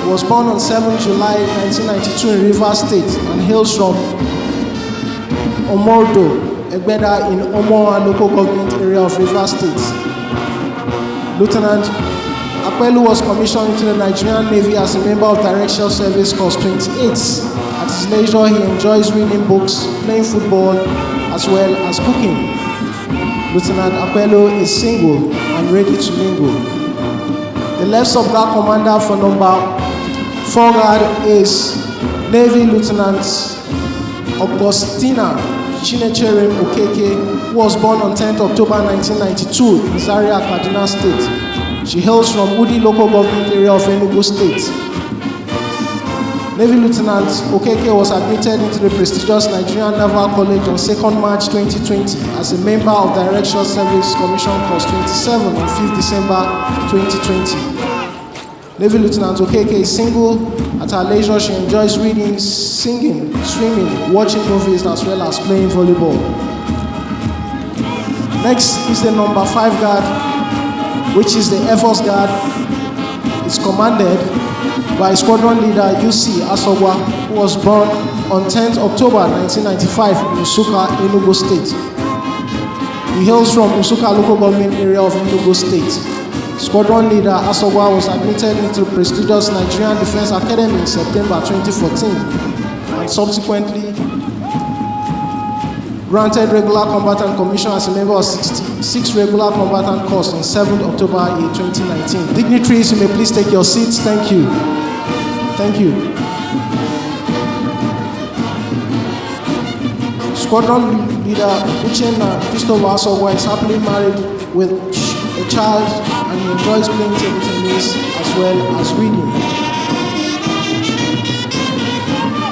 He was born on 7 July 1992 in Rivers State and hails from Omordo, Egbeda in Omoa local government area of Rivers State. Lieutenant Akpelu was commissioned into the Nigerian Navy as a member of Direct Short Service Course 28. At his leisure, he enjoys reading books, playing football, as well as cooking. Lieutenant Akpelu is single and ready to mingle. The left sub-guard commander for number 4 guard is Navy Lieutenant Augustina Chinechere Okeke, who was born on 10th October 1992 in Zaria, Kaduna State. She hails from Udi local government area of Enugu State. Navy Lieutenant Okeke was admitted into the prestigious Nigerian Naval College on 2nd March 2020 as a member of Direct Short Service Commission Course 27 on 5th December 2020. Navy Lieutenant Okeke is single. At her leisure, she enjoys reading, singing, swimming, watching movies, as well as playing volleyball. Next is the number 5 guard, which is the Air Force Guard. It's commanded by Squadron Leader UC Asogwa, who was born on 10th October 1995 in Usuka, Enugu State. He hails from Usuka local government area of Enugu State. Squadron Leader Asogwa was admitted into the prestigious Nigerian Defense Academy in September 2014 and subsequently granted regular combatant commission as a member of 66 regular combatant course on 7th October 2019. Dignitaries, you may please take your seats. Thank you. Thank you. Squadron Leader Uchenna Christopher Asogwa is happily married with a child and he enjoys playing table tennis as well as reading.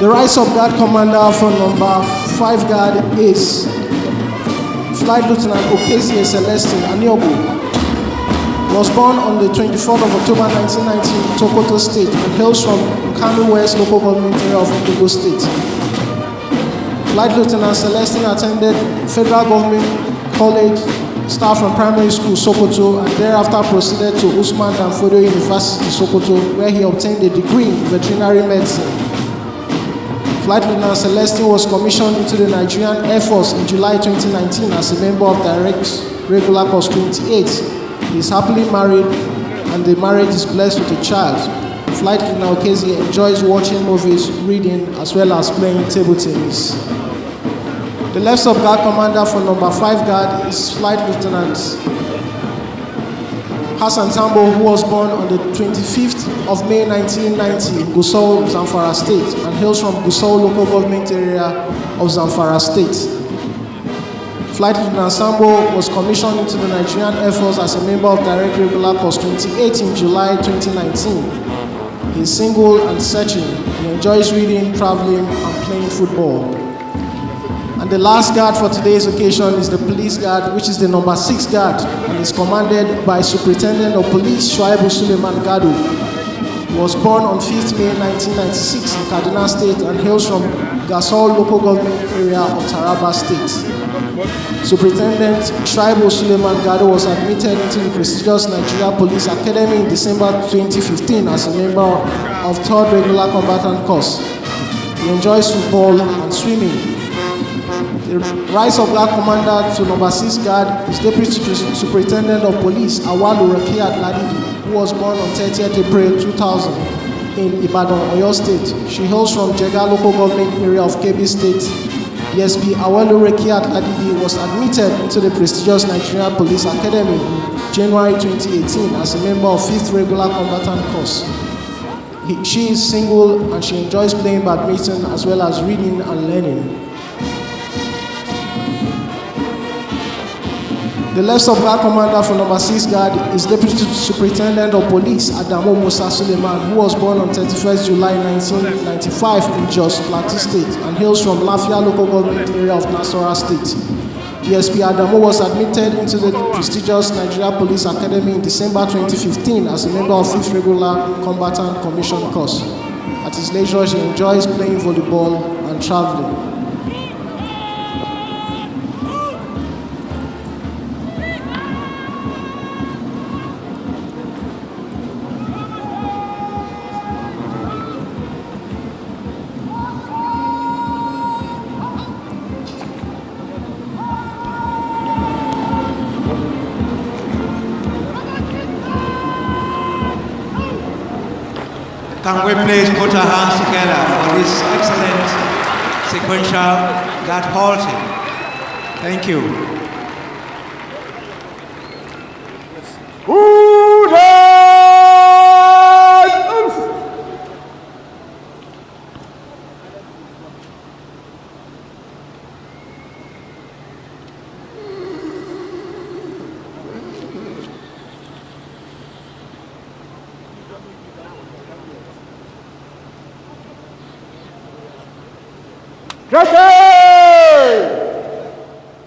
The Rise of Guard Commander for number 5 guard is Flight Lieutenant Okezie Celestine Aniobu. Was born on the 24th of October 1990 in Sokoto State and hails from Kano West local government area of Enugu State. Flight Lieutenant Celestine attended Federal Government College, Staff and Primary School, Sokoto, and thereafter proceeded to Usman Danfodio University, Sokoto, where he obtained a degree in veterinary medicine. Flight Lieutenant Celestine was commissioned into the Nigerian Air Force in July 2019 as a member of Direct Regular Course 28. He is happily married and the marriage is blessed with a child. Flight Lieutenant Okezie enjoys watching movies, reading, as well as playing table tennis. The left sub-guard commander for number 5 guard is Flight Lieutenant Hassan Tambo, who was born on the 25th of May 1990 in Gusau, Zamfara State, and hails from Gusau local government area of Zamfara State. Flight Lieutenant Sambo was commissioned into the Nigerian Air Force as a member of Direct Regular Course 28 in July 2019. He is single and searching. He enjoys reading, traveling, and playing football. And the last guard for today's occasion is the police guard, which is the number 6 guard, and is commanded by Superintendent of Police Shuaibu Suleiman Gado. He was born on 5th May 1996 in Kaduna State and hails from Gasol local government area of Taraba State. Superintendent Shuaibu Suleiman Gado was admitted into the prestigious Nigeria Police Academy in December 2015 as a member of 3rd Regular Combatant Course. He enjoys football and swimming. The Rise of Guard Commander to number 6 Guard is Deputy Superintendent of Police Awalu Rakiat Ladidi, who was born on 30th April 2000 in Ibadan, Oyo State. She hails from Jega local government area of Kebbi State. DSP Awalu Rakiat Ladidi was admitted into the prestigious Nigerian Police Academy in January 2018 as a member of 5th Regular Combatant Course. She is single and she enjoys playing badminton as well as reading and learning. The Left of Guard Commander for number 6 Guard is Deputy Superintendent of Police Adamu Musa Suleiman, who was born on 31st July 1995 in Jos Plateau State and hails from Lafia local government area of Nasarawa State. DSP Adamu was admitted into the prestigious Nigeria Police Academy in December 2015 as a member of 5th Regular Combatant Commission Course. At his leisure, he enjoys playing volleyball and traveling. Can we please put our hands together for this excellent sequential guard halting? Thank you.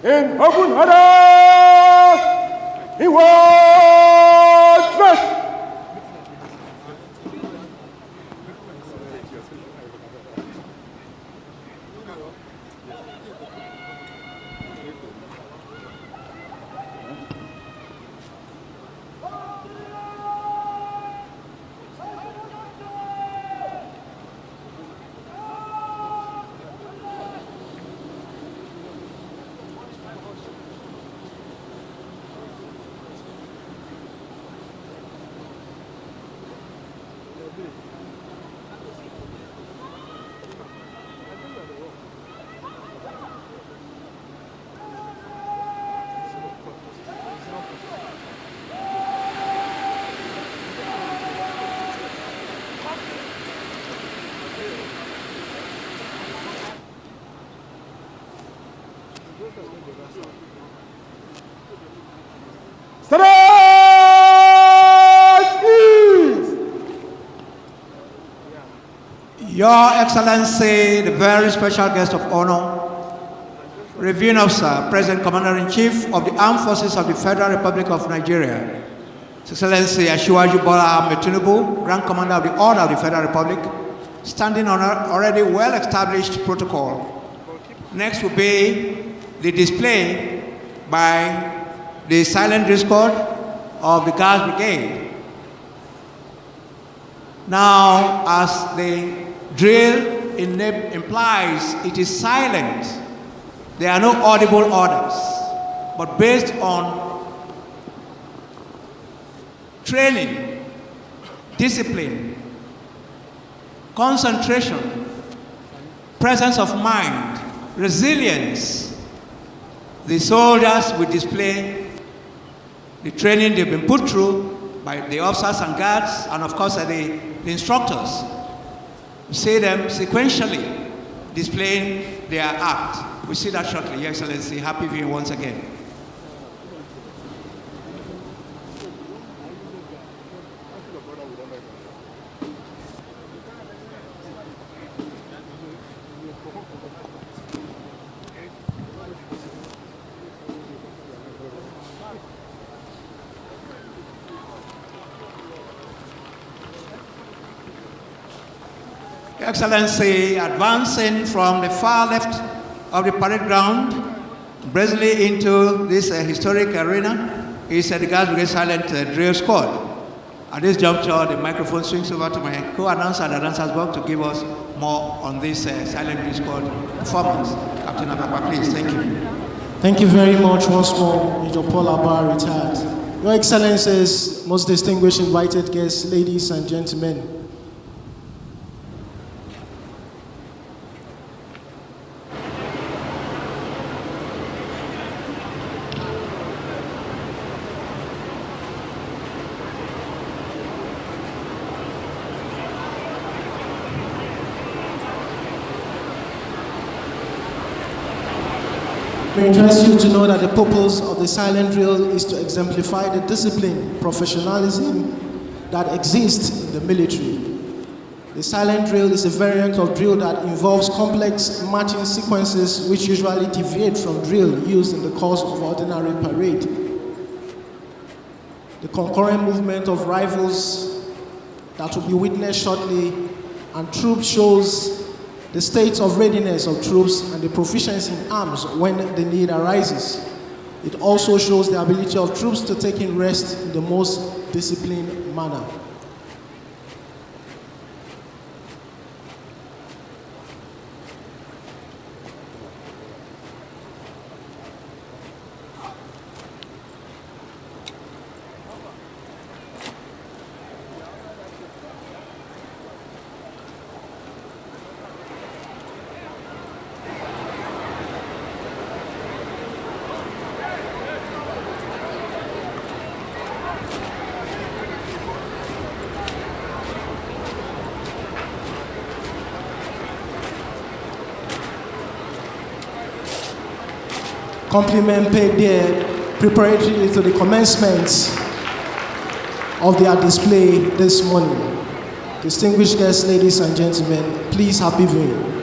In open order, he was dressed. Your Excellency, the very special guest of honor, Reviewing Officer, President Commander-in-Chief of the Armed Forces of the Federal Republic of Nigeria, His Excellency Asiwaju Bola Ahmed Tinubu, Grand Commander of the Order of the Federal Republic, standing on an already well-established protocol. Next will be the display by the silent discord of the Guards Brigade. Now, as the drill implies, it is silent. There are no audible orders, but based on training, discipline, concentration, presence of mind, resilience, the soldiers will display the training they've been put through by the officers and guards, and of course the instructors. We see them sequentially displaying their act. We see that shortly, Your Excellency. Happy viewing once again. Excellency, advancing from the far left of the parade ground, brazenly into this historic arena, is the Guards Brigade Silent Drill Squad. At this juncture, the microphone swings over to my co-announcer at the Announcer's Box to give us more on this Silent Drill Squad performance. Captain Ababa, please, thank you. Thank you very much once more, Major Paul Abba, retired. Your Excellencies, most distinguished invited guests, ladies and gentlemen. We interest you to know that the purpose of the silent drill is to exemplify the discipline, professionalism that exists in the military. The silent drill is a variant of drill that involves complex marching sequences which usually deviate from drill used in the course of ordinary parade. The concurrent movement of rifles that will be witnessed shortly, and troops shows the state of readiness of troops and the proficiency in arms when the need arises. It also shows the ability of troops to take in rest in the most disciplined manner. Compliment paid there preparatory to the commencement of their display this morning. Distinguished guests, ladies and gentlemen, please happy viewing.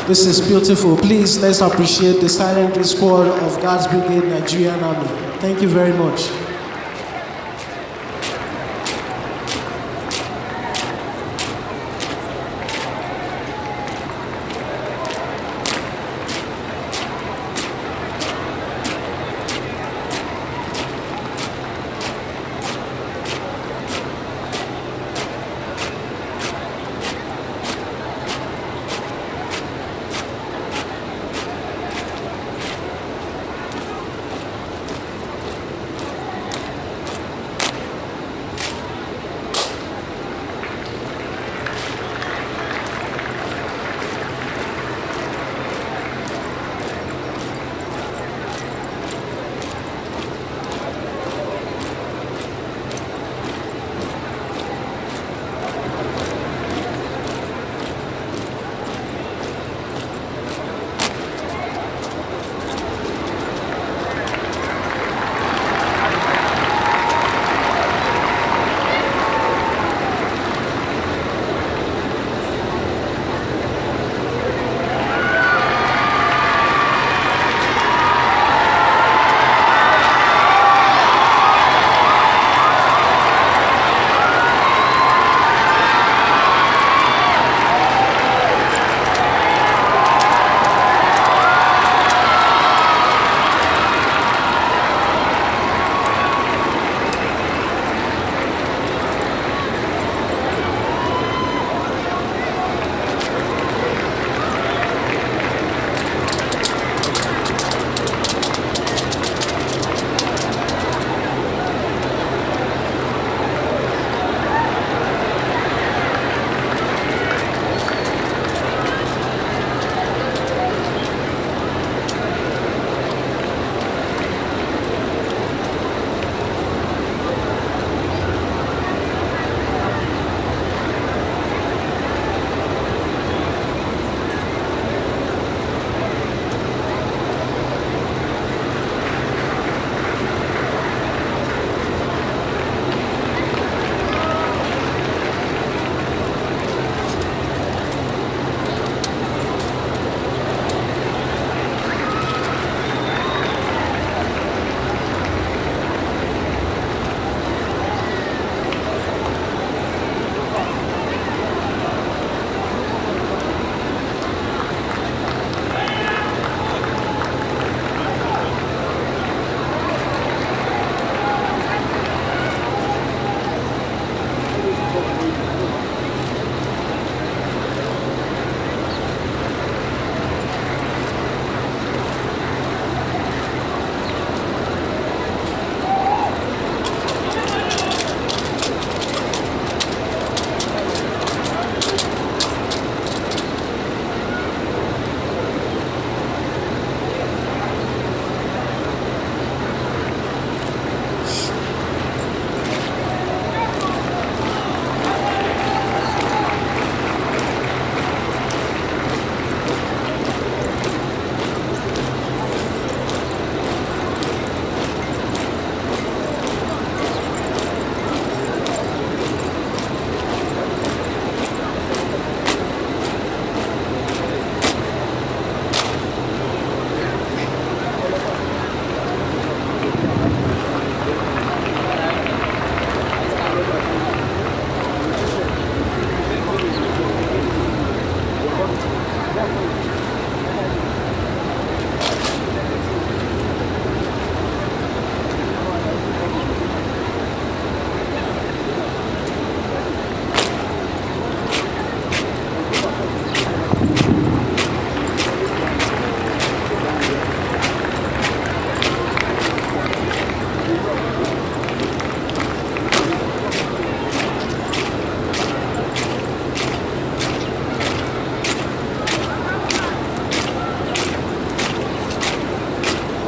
This is beautiful. Please, let's appreciate the silent drill squad of Guards Brigade, Nigerian Army. Thank you very much.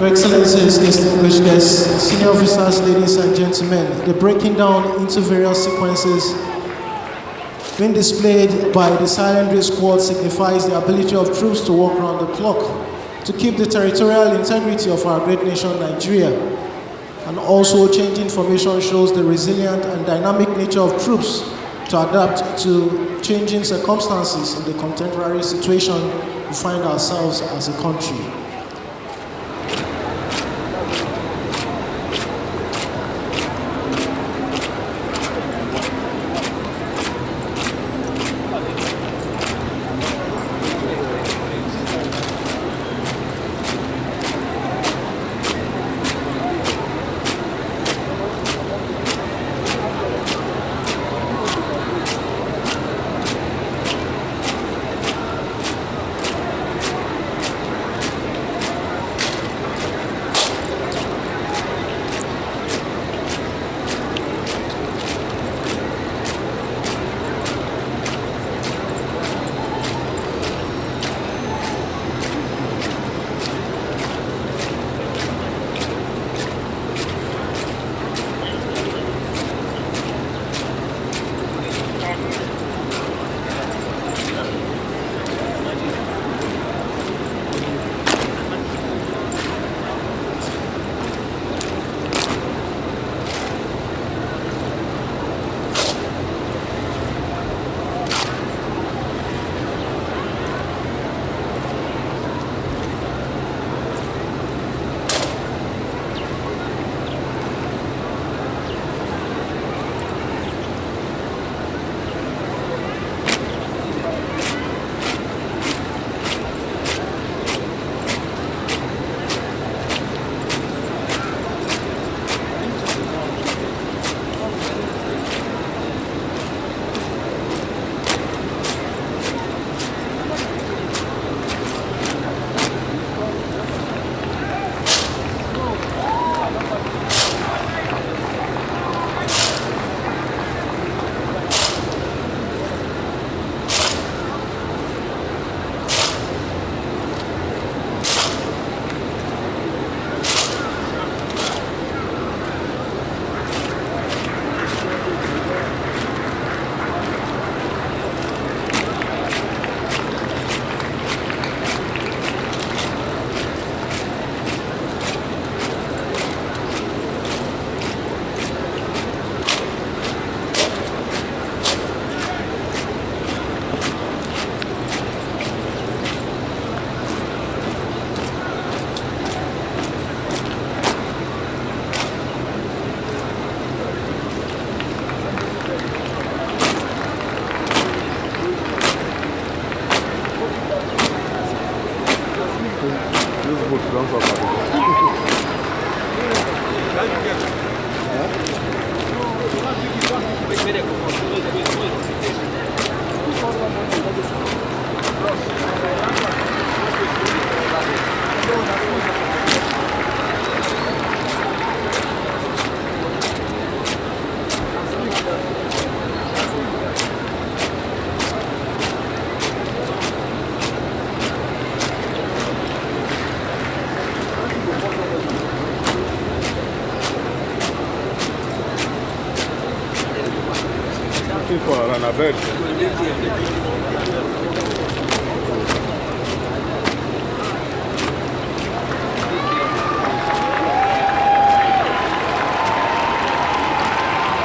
Your Excellencies, distinguished guests, senior officers, ladies and gentlemen, the breaking down into various sequences being displayed by the silent drill squad signifies the ability of troops to work around the clock to keep the territorial integrity of our great nation, Nigeria. And also, changing formation shows the resilient and dynamic nature of troops to adapt to changing circumstances in the contemporary situation we find ourselves as a country.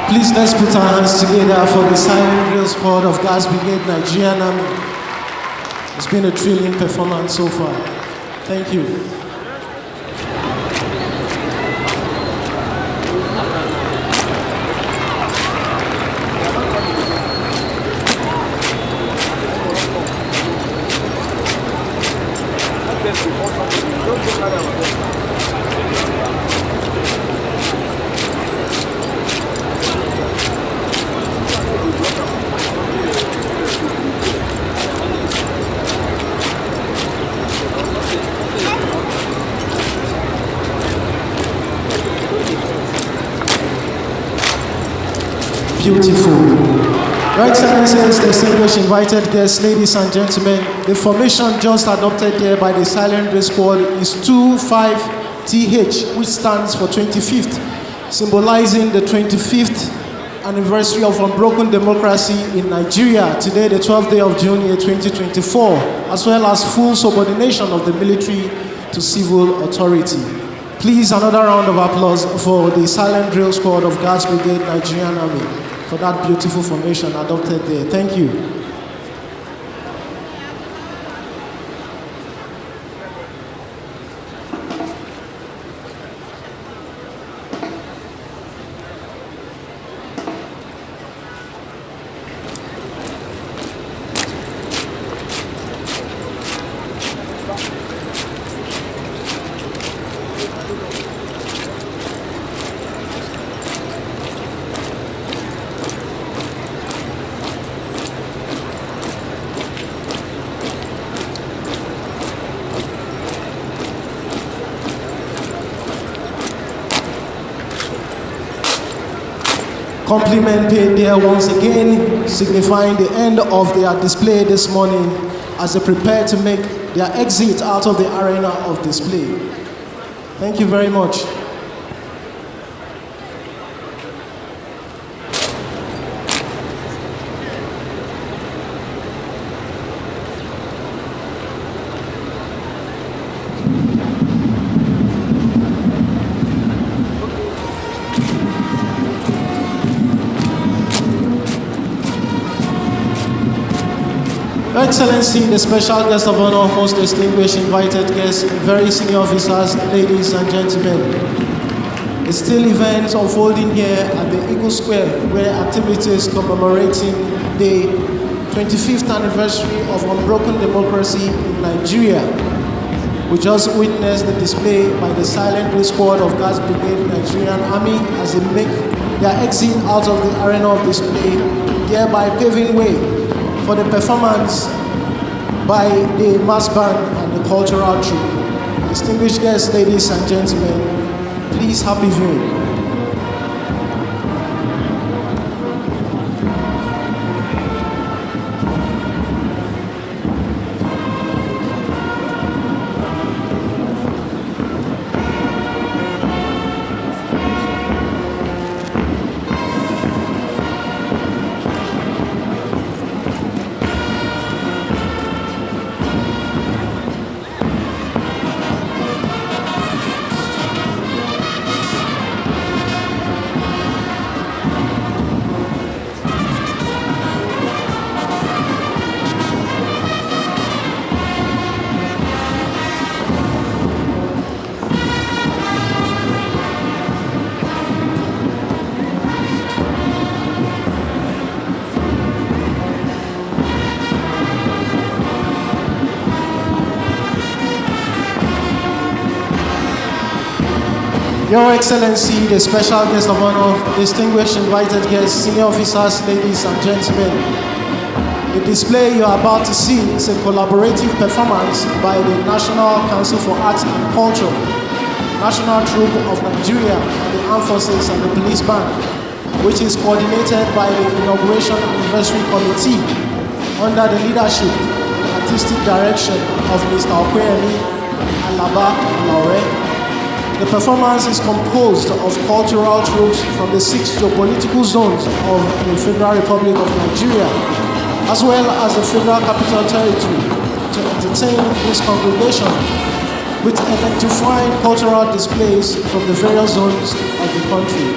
Please let's put our hands together for the silent drill squad of Gas Brigade Nigerian Army. It's been a thrilling performance so far. Thank you. Beautiful. Your Excellencies, distinguished invited guests, ladies and gentlemen, the formation just adopted here by the silent drill squad is 2-5 TH, which stands for 25th, symbolizing the 25th anniversary of unbroken democracy in Nigeria, today the 12th day of June year 2024, as well as full subordination of the military to civil authority. Please, another round of applause for the Silent Drill Squad of Guards Brigade Nigerian Army for that beautiful formation adopted there. Thank you. Compliment paid there once again, signifying the end of their display this morning as they prepare to make their exit out of the arena of display. Thank you very much. Your Excellency, the special guest of honor, most distinguished invited guests, very senior officers, ladies and gentlemen. It's still events unfolding here at the Eagle Square, where activities commemorating the 25th anniversary of unbroken democracy in Nigeria. We just witnessed the display by the Silent Drill Squad of Guards Brigade Nigerian Army as they make their exit out of the arena of display, thereby paving way for the performance by the mass band and the cultural troupe. Distinguished guests, ladies and gentlemen, please happy viewing. Your Excellency, the special guest of honor, distinguished invited guests, senior officers, ladies and gentlemen. The display you are about to see is a collaborative performance by the National Council for Arts and Culture, National Troupe of Nigeria, and the Armed Forces and the Police Band, which is coordinated by the Inauguration Anniversary Committee under the leadership and artistic direction of Mr. Okweyemi Alaba Laure. The performance is composed of cultural troops from the 6 geopolitical zones of the Federal Republic of Nigeria, as well as the Federal Capital Territory, to entertain this congregation with electrifying cultural displays from the various zones of the country.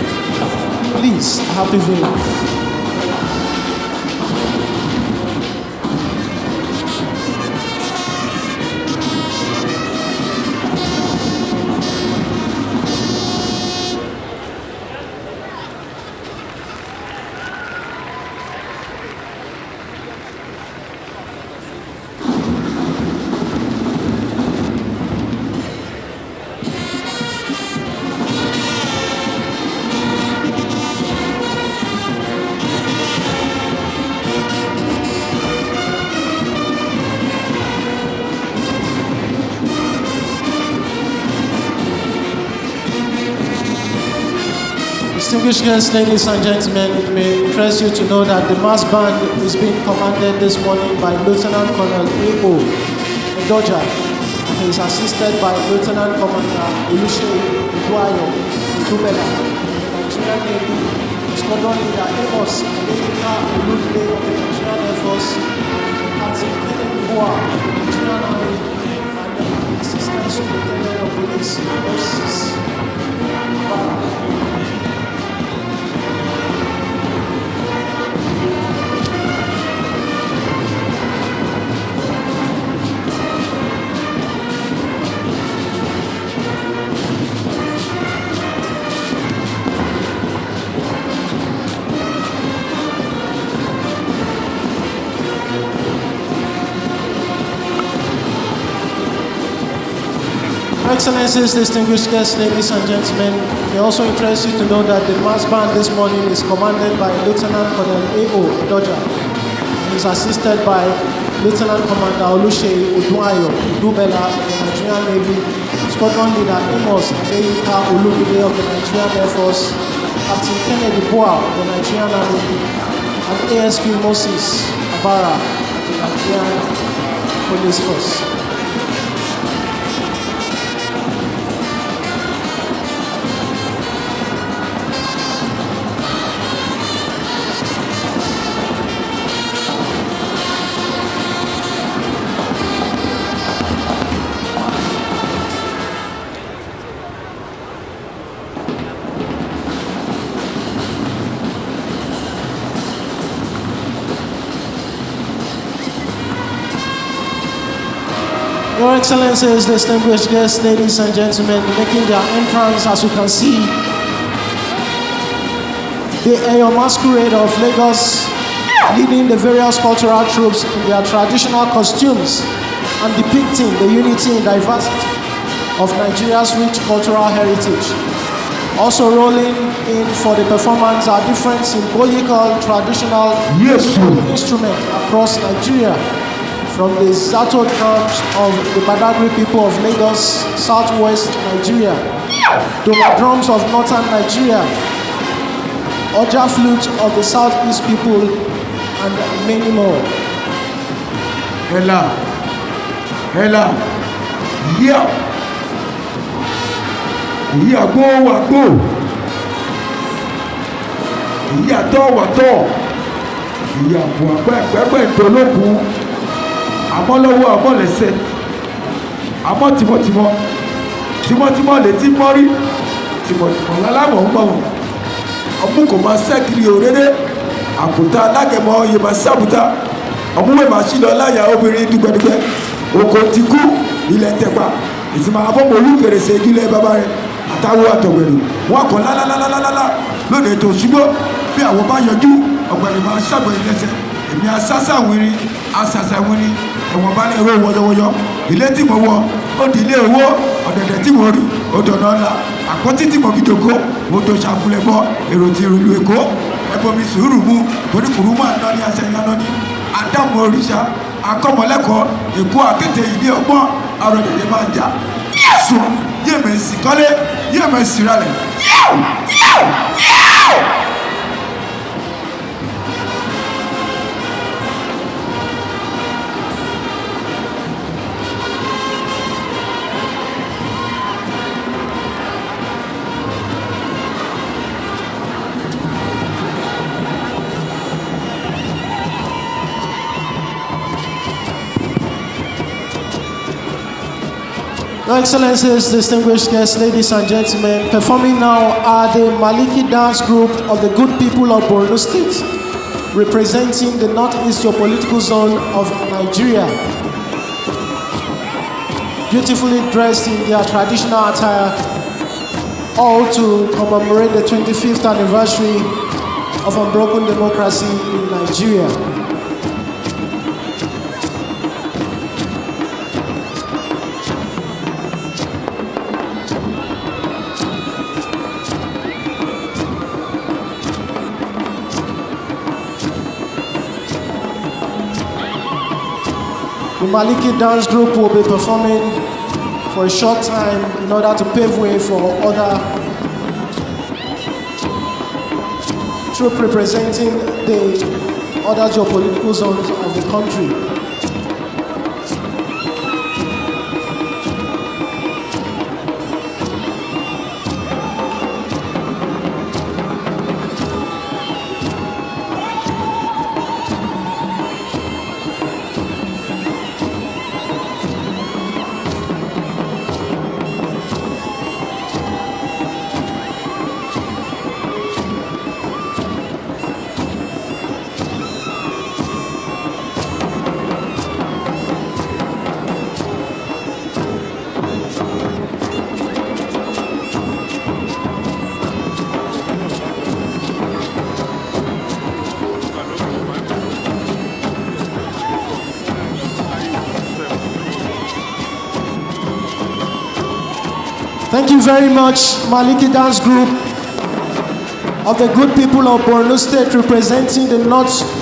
Please, happy viewing. Distinguished guests, ladies and gentlemen, it may interest you to know that the mass band is being commanded this morning by Lieutenant Colonel A.O. Edoja, He is assisted by Lieutenant Commander Dubela, Nigerian Navy, Squadron Leader Amos Adeyinka Oludide of the Nigerian Air Force, Captain Kennedy Boa of the Nigerian Army, and the Assistant Superintendent of Police, Moses Bara. Excellencies, distinguished guests, ladies and gentlemen, may also interest you to know that the mass band this morning is commanded by Lieutenant Colonel A.O. Doja. He is assisted by Lieutenant Commander Oluseyi Dubela of the Nigerian Navy, Squadron Leader Amos Adeyinka Oludide of the Nigerian Air Force, Captain Kennedy Boa of the Nigerian Army, and ASP Moses Abara of the Nigerian Police Force. Your Excellencies, distinguished guests, ladies and gentlemen, making their entrance, as you can see, the Ayo Masquerade of Lagos, leading the various cultural troops in their traditional costumes and depicting the unity and diversity of Nigeria's rich cultural heritage. Also rolling in for the performance are different symbolical traditional instruments across Nigeria, from the Zato drums of the Badagry people of Lagos, southwest Nigeria, to the drums of northern Nigeria, Oja flute of the southeast people, and many more. Hela, yeah, go, yeah, yeah, àmọ́lọ́wọ́ àmọ́lẹ́sẹ̀ àmọ́ tìmọ́tìmọ́ létí mọ́rí tìmọ̀tìmọ̀ lálámọ̀ ń gbọ̀wọ̀ ọmú kò máa sẹ́kiri òréré àkùtà alágẹ̀mọ́ oyè máa sábùtà ọmúwẹ̀ máa ṣí lọ láyà obìnrin dúgbẹ́dúgbẹ́ oko ti kú ilẹ̀ tẹ̀pa ìtìmọ̀ abọ́mọ̀ olúkèrèsè ìdílé bàbá rẹ̀ àtàwọn àtọ̀gbẹ̀rù wọn kọ̀ lálálálálá lónìí ètò òṣùgbó bí àwọn bá yọjú ọ̀gbẹ̀rì máa ṣàgbẹ̀rì lẹ́sẹ̀ èmi asásàwìnrin ẹ̀wọ̀n bá ní ewé wọ́yọ́wọ́yọ́ ilé tí mo wọ ó di ilé owó ọ̀dẹ̀dẹ̀ tí mo rí ó dọ̀nà ńlá àpótí tí mo fi dògó mo tó ṣàkúlẹ̀ bọ́ èrò ti rúlu èkó ẹ̀bùn mi sùúrù mu torí kùrú mọ́ àná ní aṣẹ ìyá lọ́ní àdàmú òrìṣà akọ́mọlẹ́kọ̀ọ́ èkó akéde ìdí ọgbọ́n àrò dẹ̀dẹ̀ máa jà yẹ́sùn yẹ́mẹ̀sì kọ́lé yẹ́mẹ̀sì ralẹ̀ Your Excellencies, distinguished guests, ladies and gentlemen, performing now are the Maliki dance group of the good people of Borno State, representing the northeast geopolitical zone of Nigeria. Beautifully dressed in their traditional attire, all to commemorate the 25th anniversary of unbroken democracy in Nigeria. The Maliki dance group will be performing for a short time in order to pave way for other troops representing the other geopolitical zones of the country. Thank you very much, Maliki Dance Group of the good people of Borno State representing the North.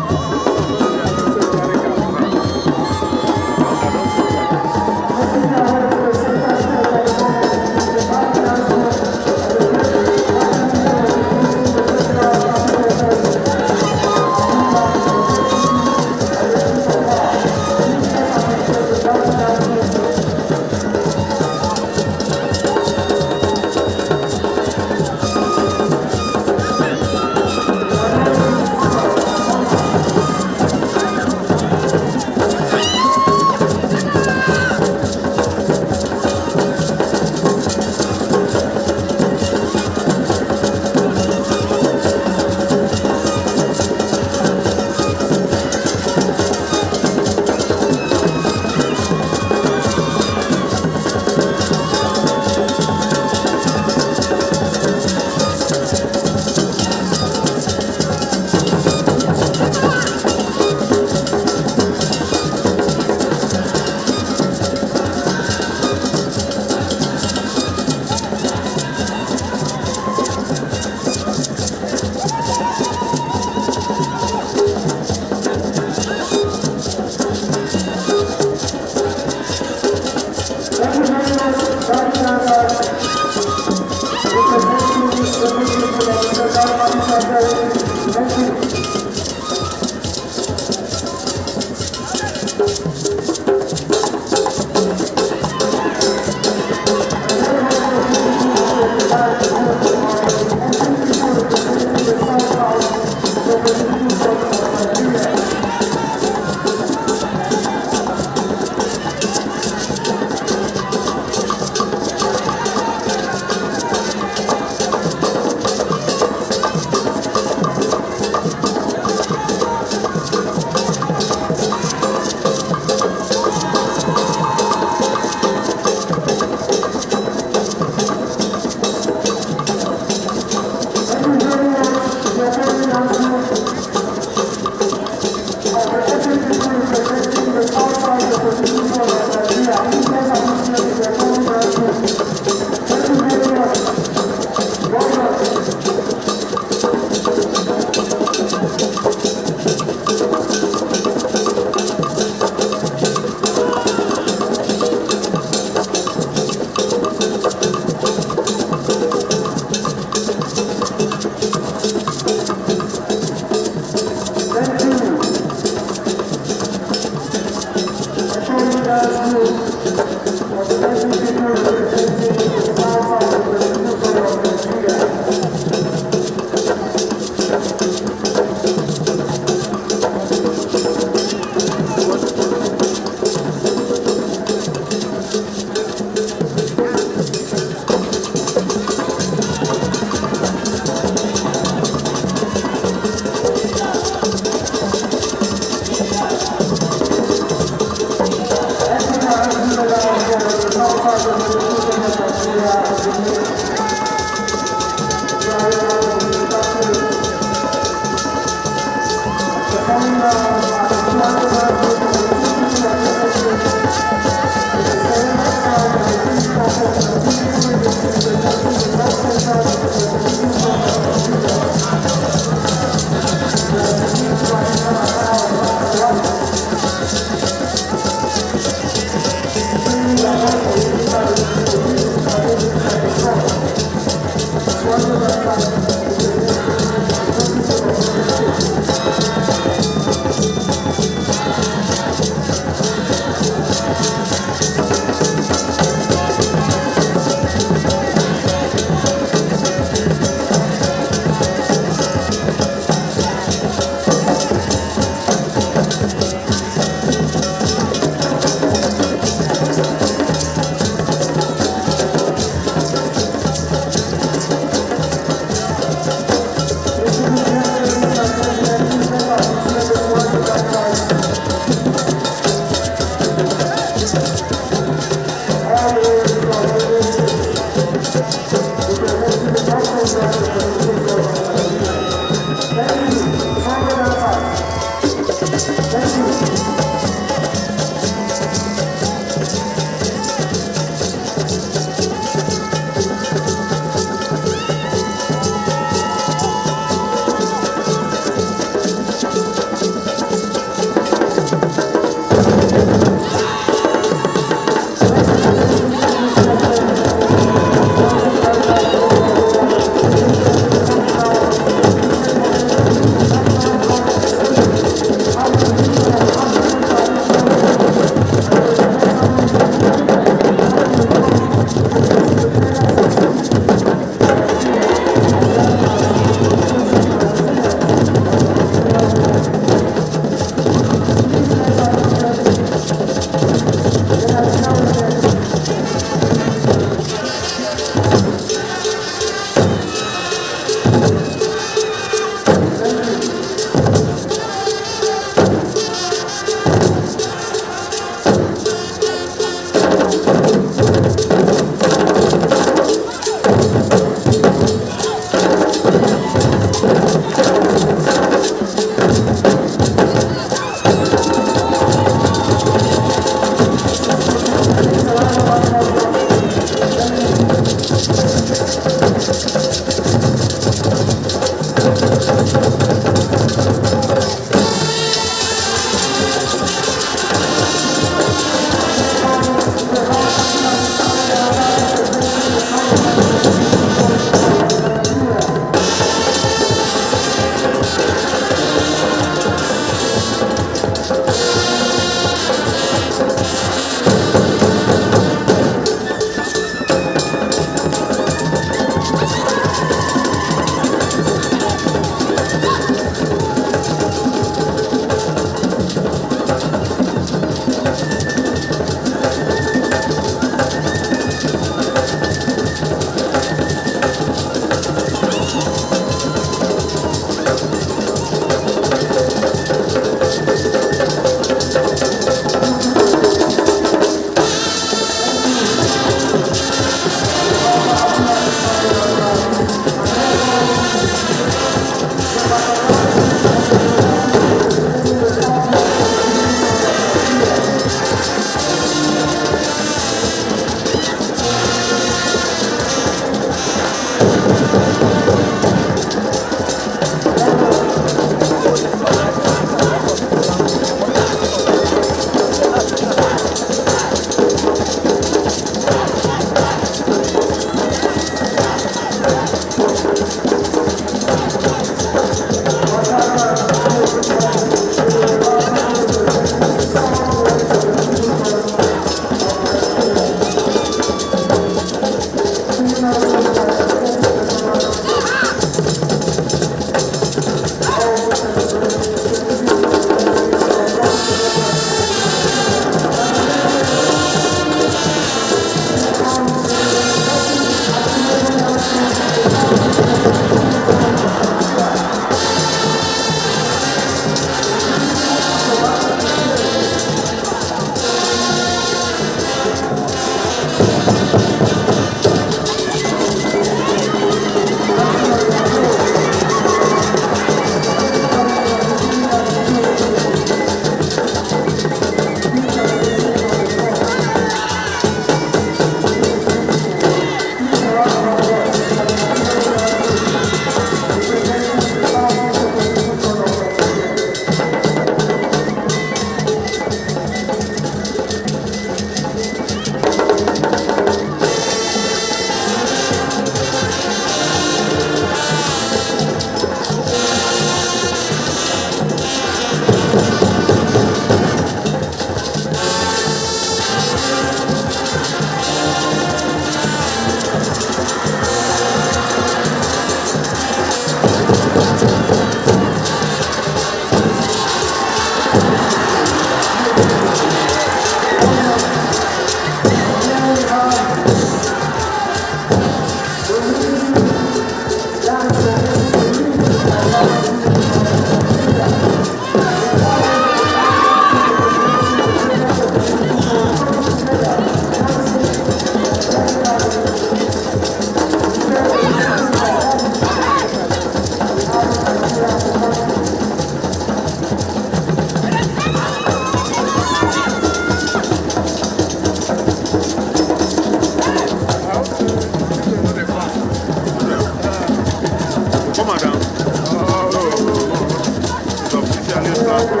see on this platform.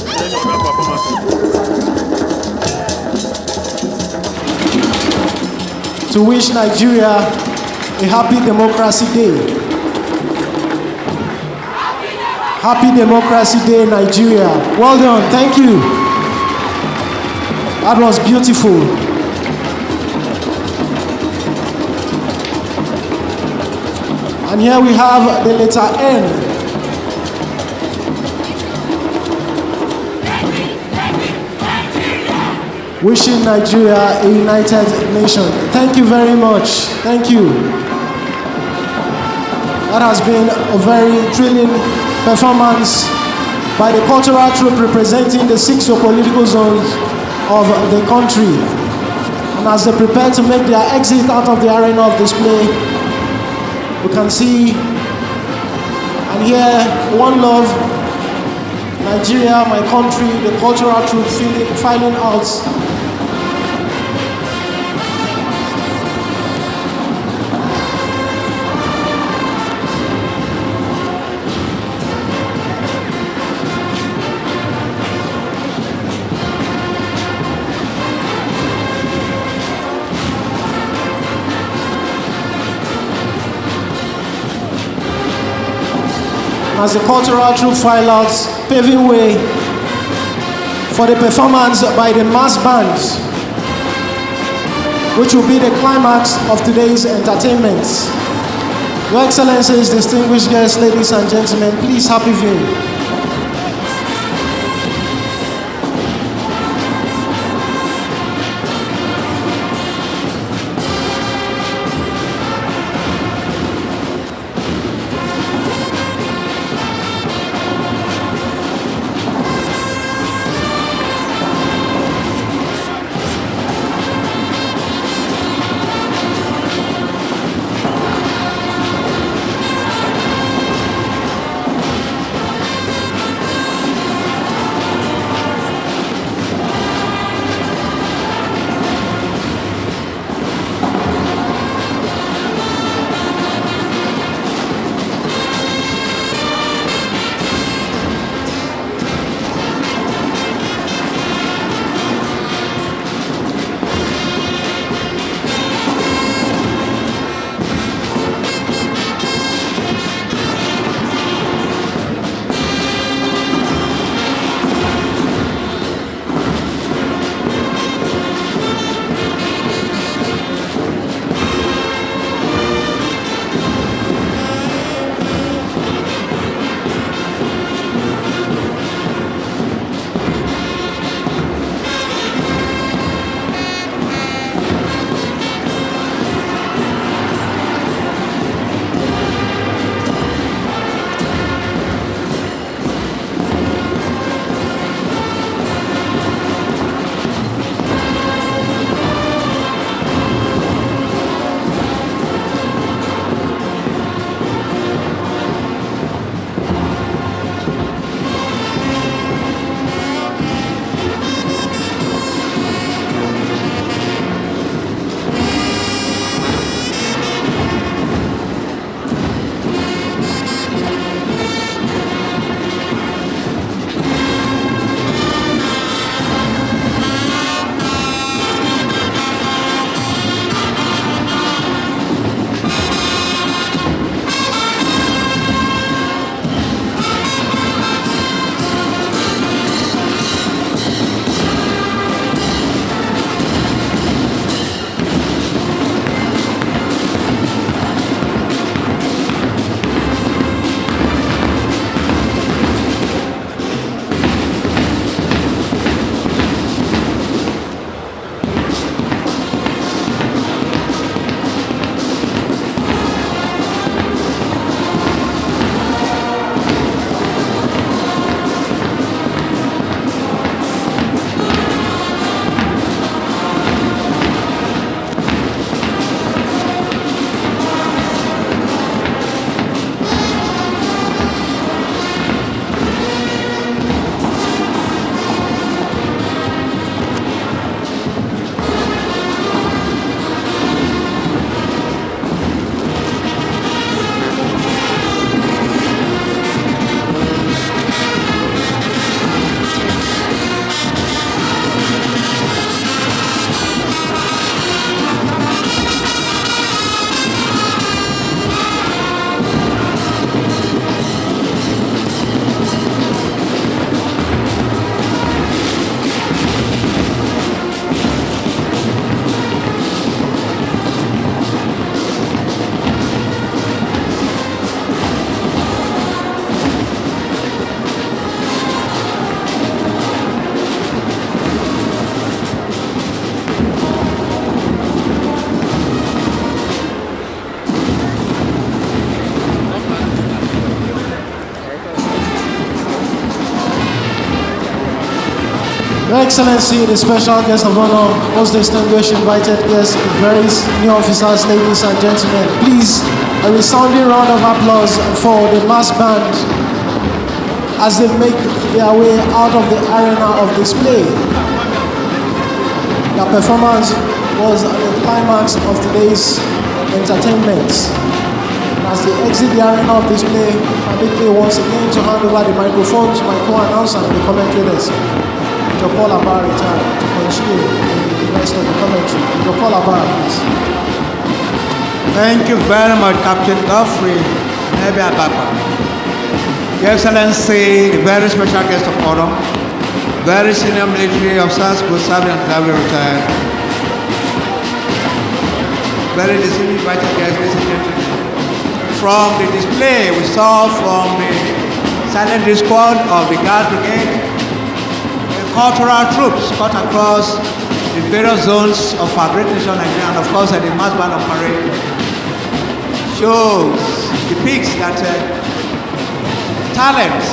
Any other performances? To wish Nigeria a happy Democracy Day. Happy Democracy Day, Nigeria. Well done, thank you. That was beautiful. And here we have the letter N. Wishing Nigeria a united nation. Thank you very much. Thank you. That has been a very thrilling performance by the cultural troupe representing the 6 political zones of the country. And as they prepare to make their exit out of the arena of display, we can see and hear One Love, Nigeria, my country, the cultural troupe filing out. As the cultural troupe file out, paving way for the performance by the mass bands, which will be the climax of today's entertainment. Your Excellencies, distinguished guests, ladies and gentlemen, please happy viewing. Your Excellency, the special guest of honor, most distinguished invited guests, various new officers, ladies and gentlemen, please, a resounding round of applause for the mass band as they make their way out of the arena of display. Their performance was the climax of today's entertainment. As they exit the arena of display, permit me once again to hand over the microphone to my co-announcer and the commentary desk. Your Paul Abar return to continue the rest of the commentary. Your Paul Abar, please. Thank you very much, Captain Godfrey Nebe Ababa. Your Excellency, the very special guest of honor, very senior military officers who served and have retired, very distinguished invited guests, ladies and gentlemen. From the display we saw from the silent discord of the Guard Brigade, the cultural troops cut across the various zones of our great nation, Nigeria, and of course the mass band of parade depicts that talents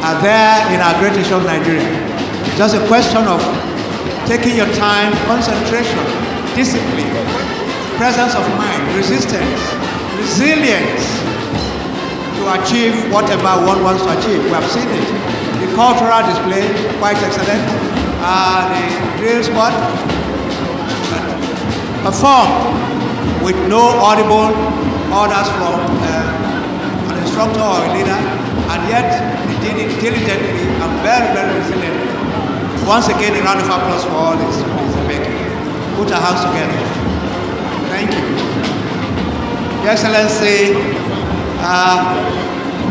are there in our great nation, Nigeria. Just a question of taking your time, concentration, discipline, presence of mind, resistance, resilience to achieve whatever one wants to achieve. We have seen it. The cultural display, quite excellent. The drill squad performed with no audible orders from an instructor or a leader, and yet they did it diligently and very, very resiliently. Once again, a round of applause for all this. Put our hands together. Thank you. Your Excellency,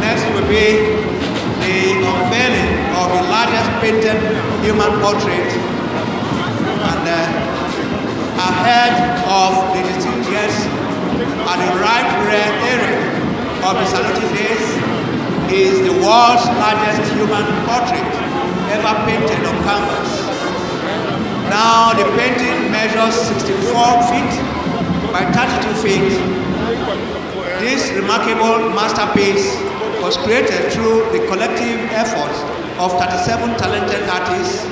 next will be the unveiling of the largest painted human portrait, and ahead of the distinguished guests at the right rear area of the saluting days is the world's largest human portrait ever painted on canvas. Now the painting measures 64 feet by 32 feet. This remarkable masterpiece was created through the collective efforts of 37 talented artists,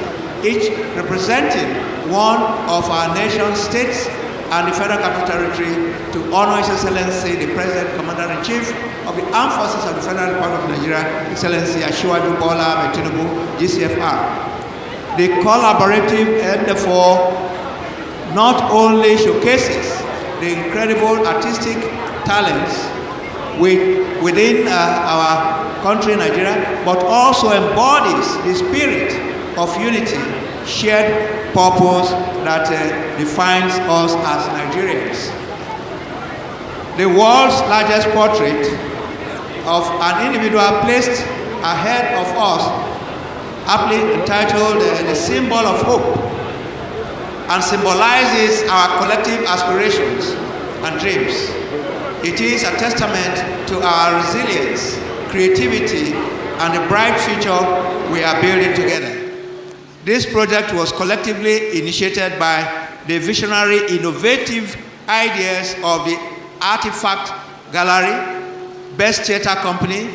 each representing one of our nation's states and the Federal Capital Territory, to honor His Excellency, the President, Commander-in-Chief of the Armed Forces of the Federal Republic of Nigeria, Excellency Asiwaju Bola Ahmed Tinubu, GCFR. The collaborative endeavor not only showcases the incredible artistic talents within our country, Nigeria, but also embodies the spirit of unity, shared purpose that defines us as Nigerians. The world's largest portrait of an individual placed ahead of us, aptly entitled The Symbol of Hope, and symbolizes our collective aspirations and dreams. It is a testament to our resilience, creativity, and the bright future we are building together. This project was collectively initiated by the visionary, innovative ideas of the Artifact Gallery, Best Theatre Company,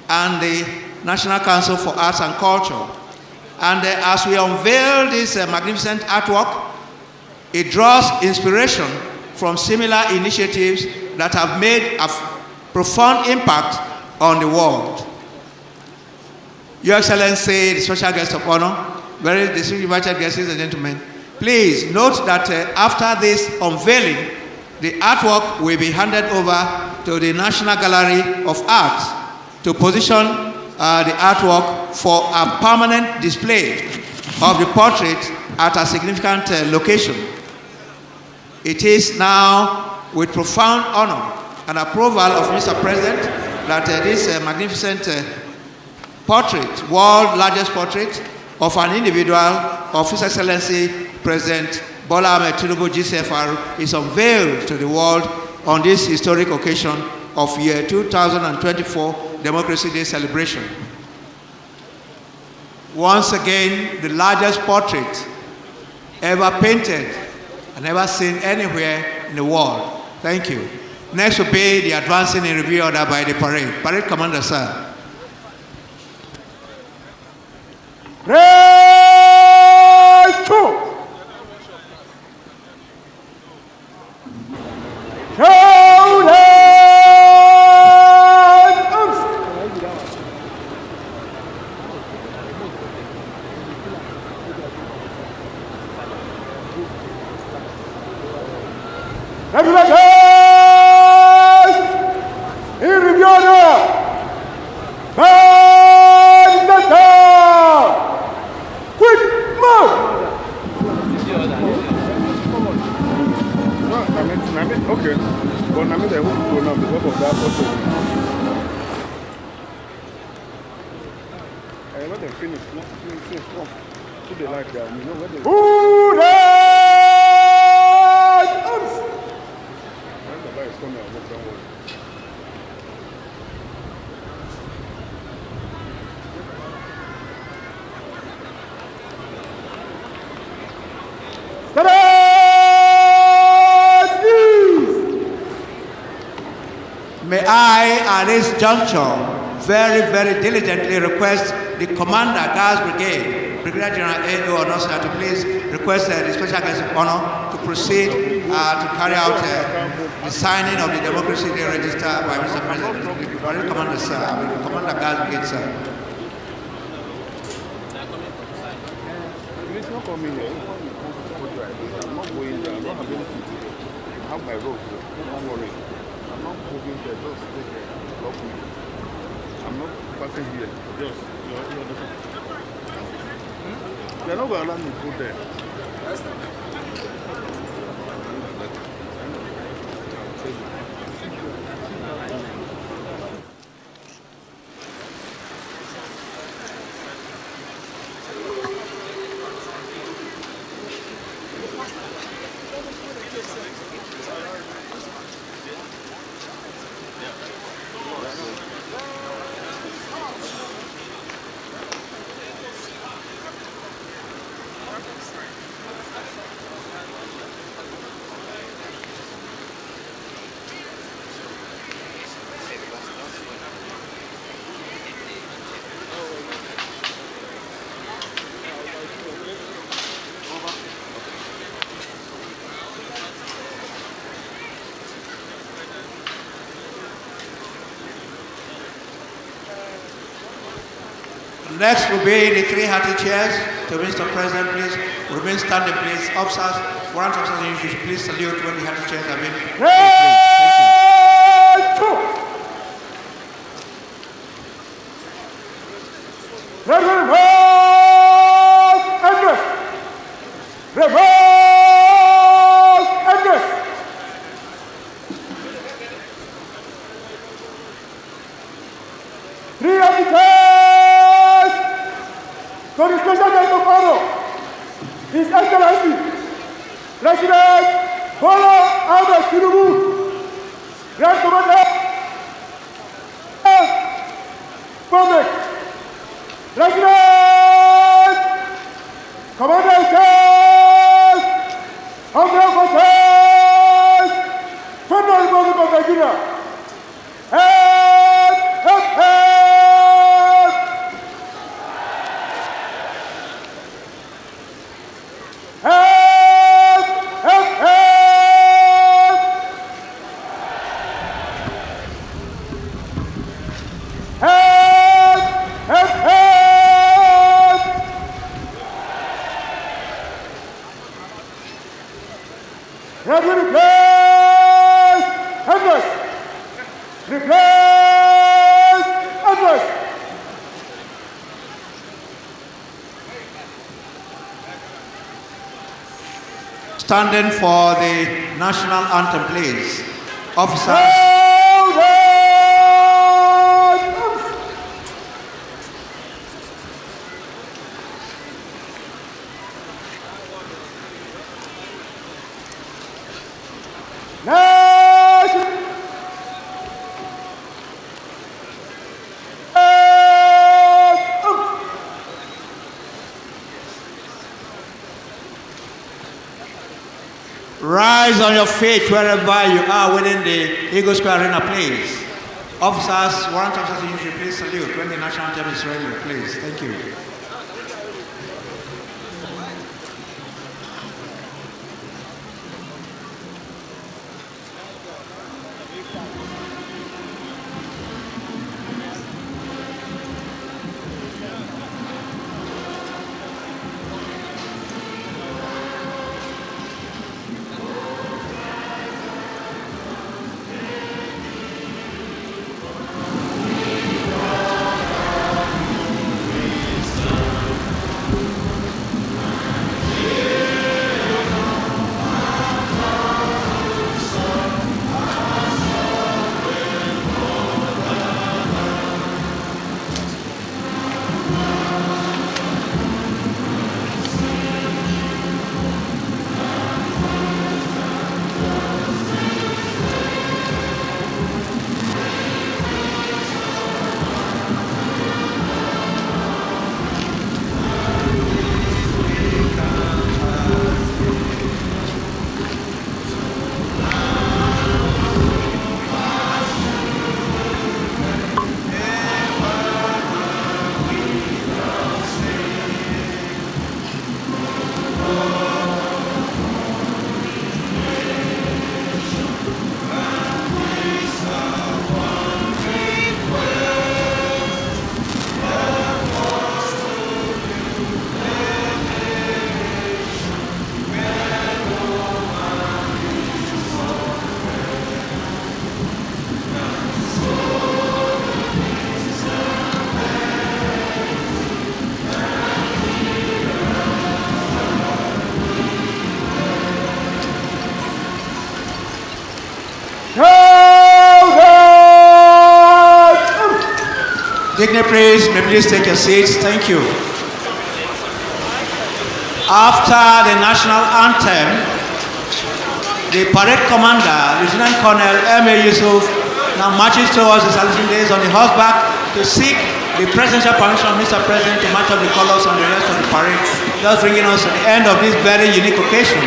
and the National Council for Arts and Culture. And as we unveil this magnificent artwork, it draws inspiration from similar initiatives that have made a profound impact on the world. Your Excellency, the special guest of honor, very distinguished invited guests, ladies and gentlemen, please note that after this unveiling, the artwork will be handed over to the National Gallery of Art to position the artwork for a permanent display of the portrait at a significant location. It is now with profound honor and approval of Mr. President that this magnificent portrait, world's largest portrait of an individual of His Excellency President Bola Ahmed Tinubu GCFR is unveiled to the world on this historic occasion of year 2024 Democracy Day celebration. Once again, the largest portrait ever painted and ever seen anywhere in the world. Thank you. Next will be the advancing in review order by the parade. Parade Commander, sir. Red 2. Okay, but I mean, they won't go now because of that photo. And when they finish, come to the light there, you know where they. When the light is coming, I'll don't worry. May I, at this juncture, very, very diligently request the Commander, Guards Brigade, Brigadier General A.O. Onosa, to please request the Special Guest of Honor to proceed to carry out the signing of the Democracy Day Register by Mr. President. The Commander, sir, Commander, Guards Brigade, sir. Please don't come in here. I'm not going there. I don't have anything to do. I have my rope. Don't worry. I'm not moving there. Just stay there. Lock me. I'm not passing here. Just, you understand? They're not going to allow me to go there. Next will be the 3 hearty chairs to Mr. President, please. Remain standing, please. Officers, warrant officers, you should please salute when the hearty chairs have been. So the Special Guest of Honor, His Excellency, President Bola Ahmed Tinubu, Grand Commander, Public, President, Commander-in-Chief of the Forces, Federal Republic of Nigeria, Standing for the national anthem, please. Officers. Rise on your feet wherever you are within the Eagle Square Arena, please. Officers, warrant officers, you should please salute when the national anthem is ready, please. Thank you. Dignitaries, may please take your seats. Thank you. After the national anthem, the parade commander, Lieutenant Colonel M.A. Yusuf, now marches towards the salutation days on the horseback to seek the presidential permission of Mr. President to march up the colors on the rest of the parade, thus bringing us to the end of this very unique occasion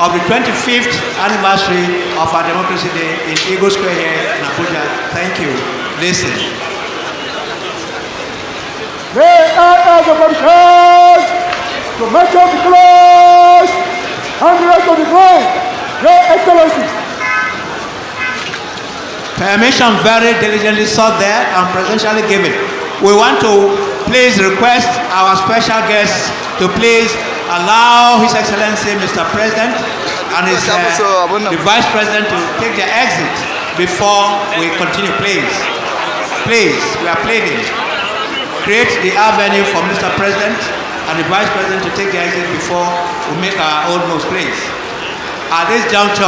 of the 25th anniversary of our Democracy Day in Eagle Square here in Abuja. Thank you. Listen. May I ask the permission to march up the colors and the rest of the ground, Your Excellency. Permission very diligently sought there and presidentially given. We want to please request our special guests to please allow His Excellency Mr. President and the Vice President to take their exit before we continue, please. Please, we are pleading. Create the avenue for Mr. President and the Vice President to take the exit before we make our own moves, please. At this juncture,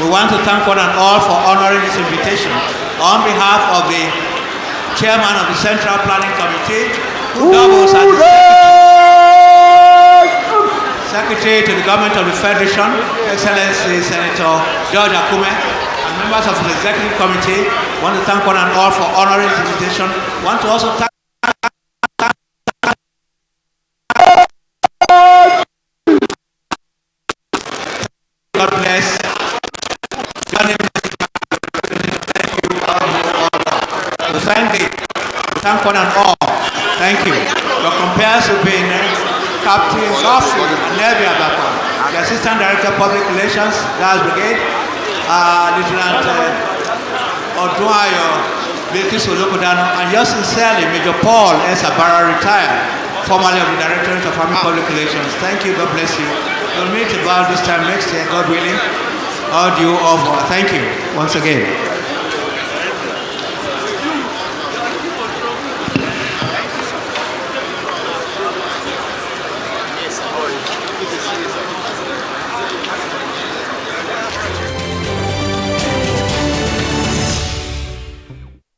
we want to thank one and all for honoring this invitation on behalf of the Chairman of the Central Planning Committee, who doubles as the Secretary to the Government of the Federation, Excellency Senator George Akume, and members of the Executive Committee. We want to thank one and all for honoring this invitation. We want to also thank God bless. Thank one and all. Thank you. Your compares have been Captain Goffrey and Navy Abakwa, the Assistant Director of Public Relations, Gas Brigade, Lieutenant Oduayo Bilkis Olokodano, and yours sincerely, Major Paul S. Abara, retired, formerly of the Directorate of Army Public Relations. Thank you. God bless you. We'll meet about this time next year, God willing. All due over. Thank you once again.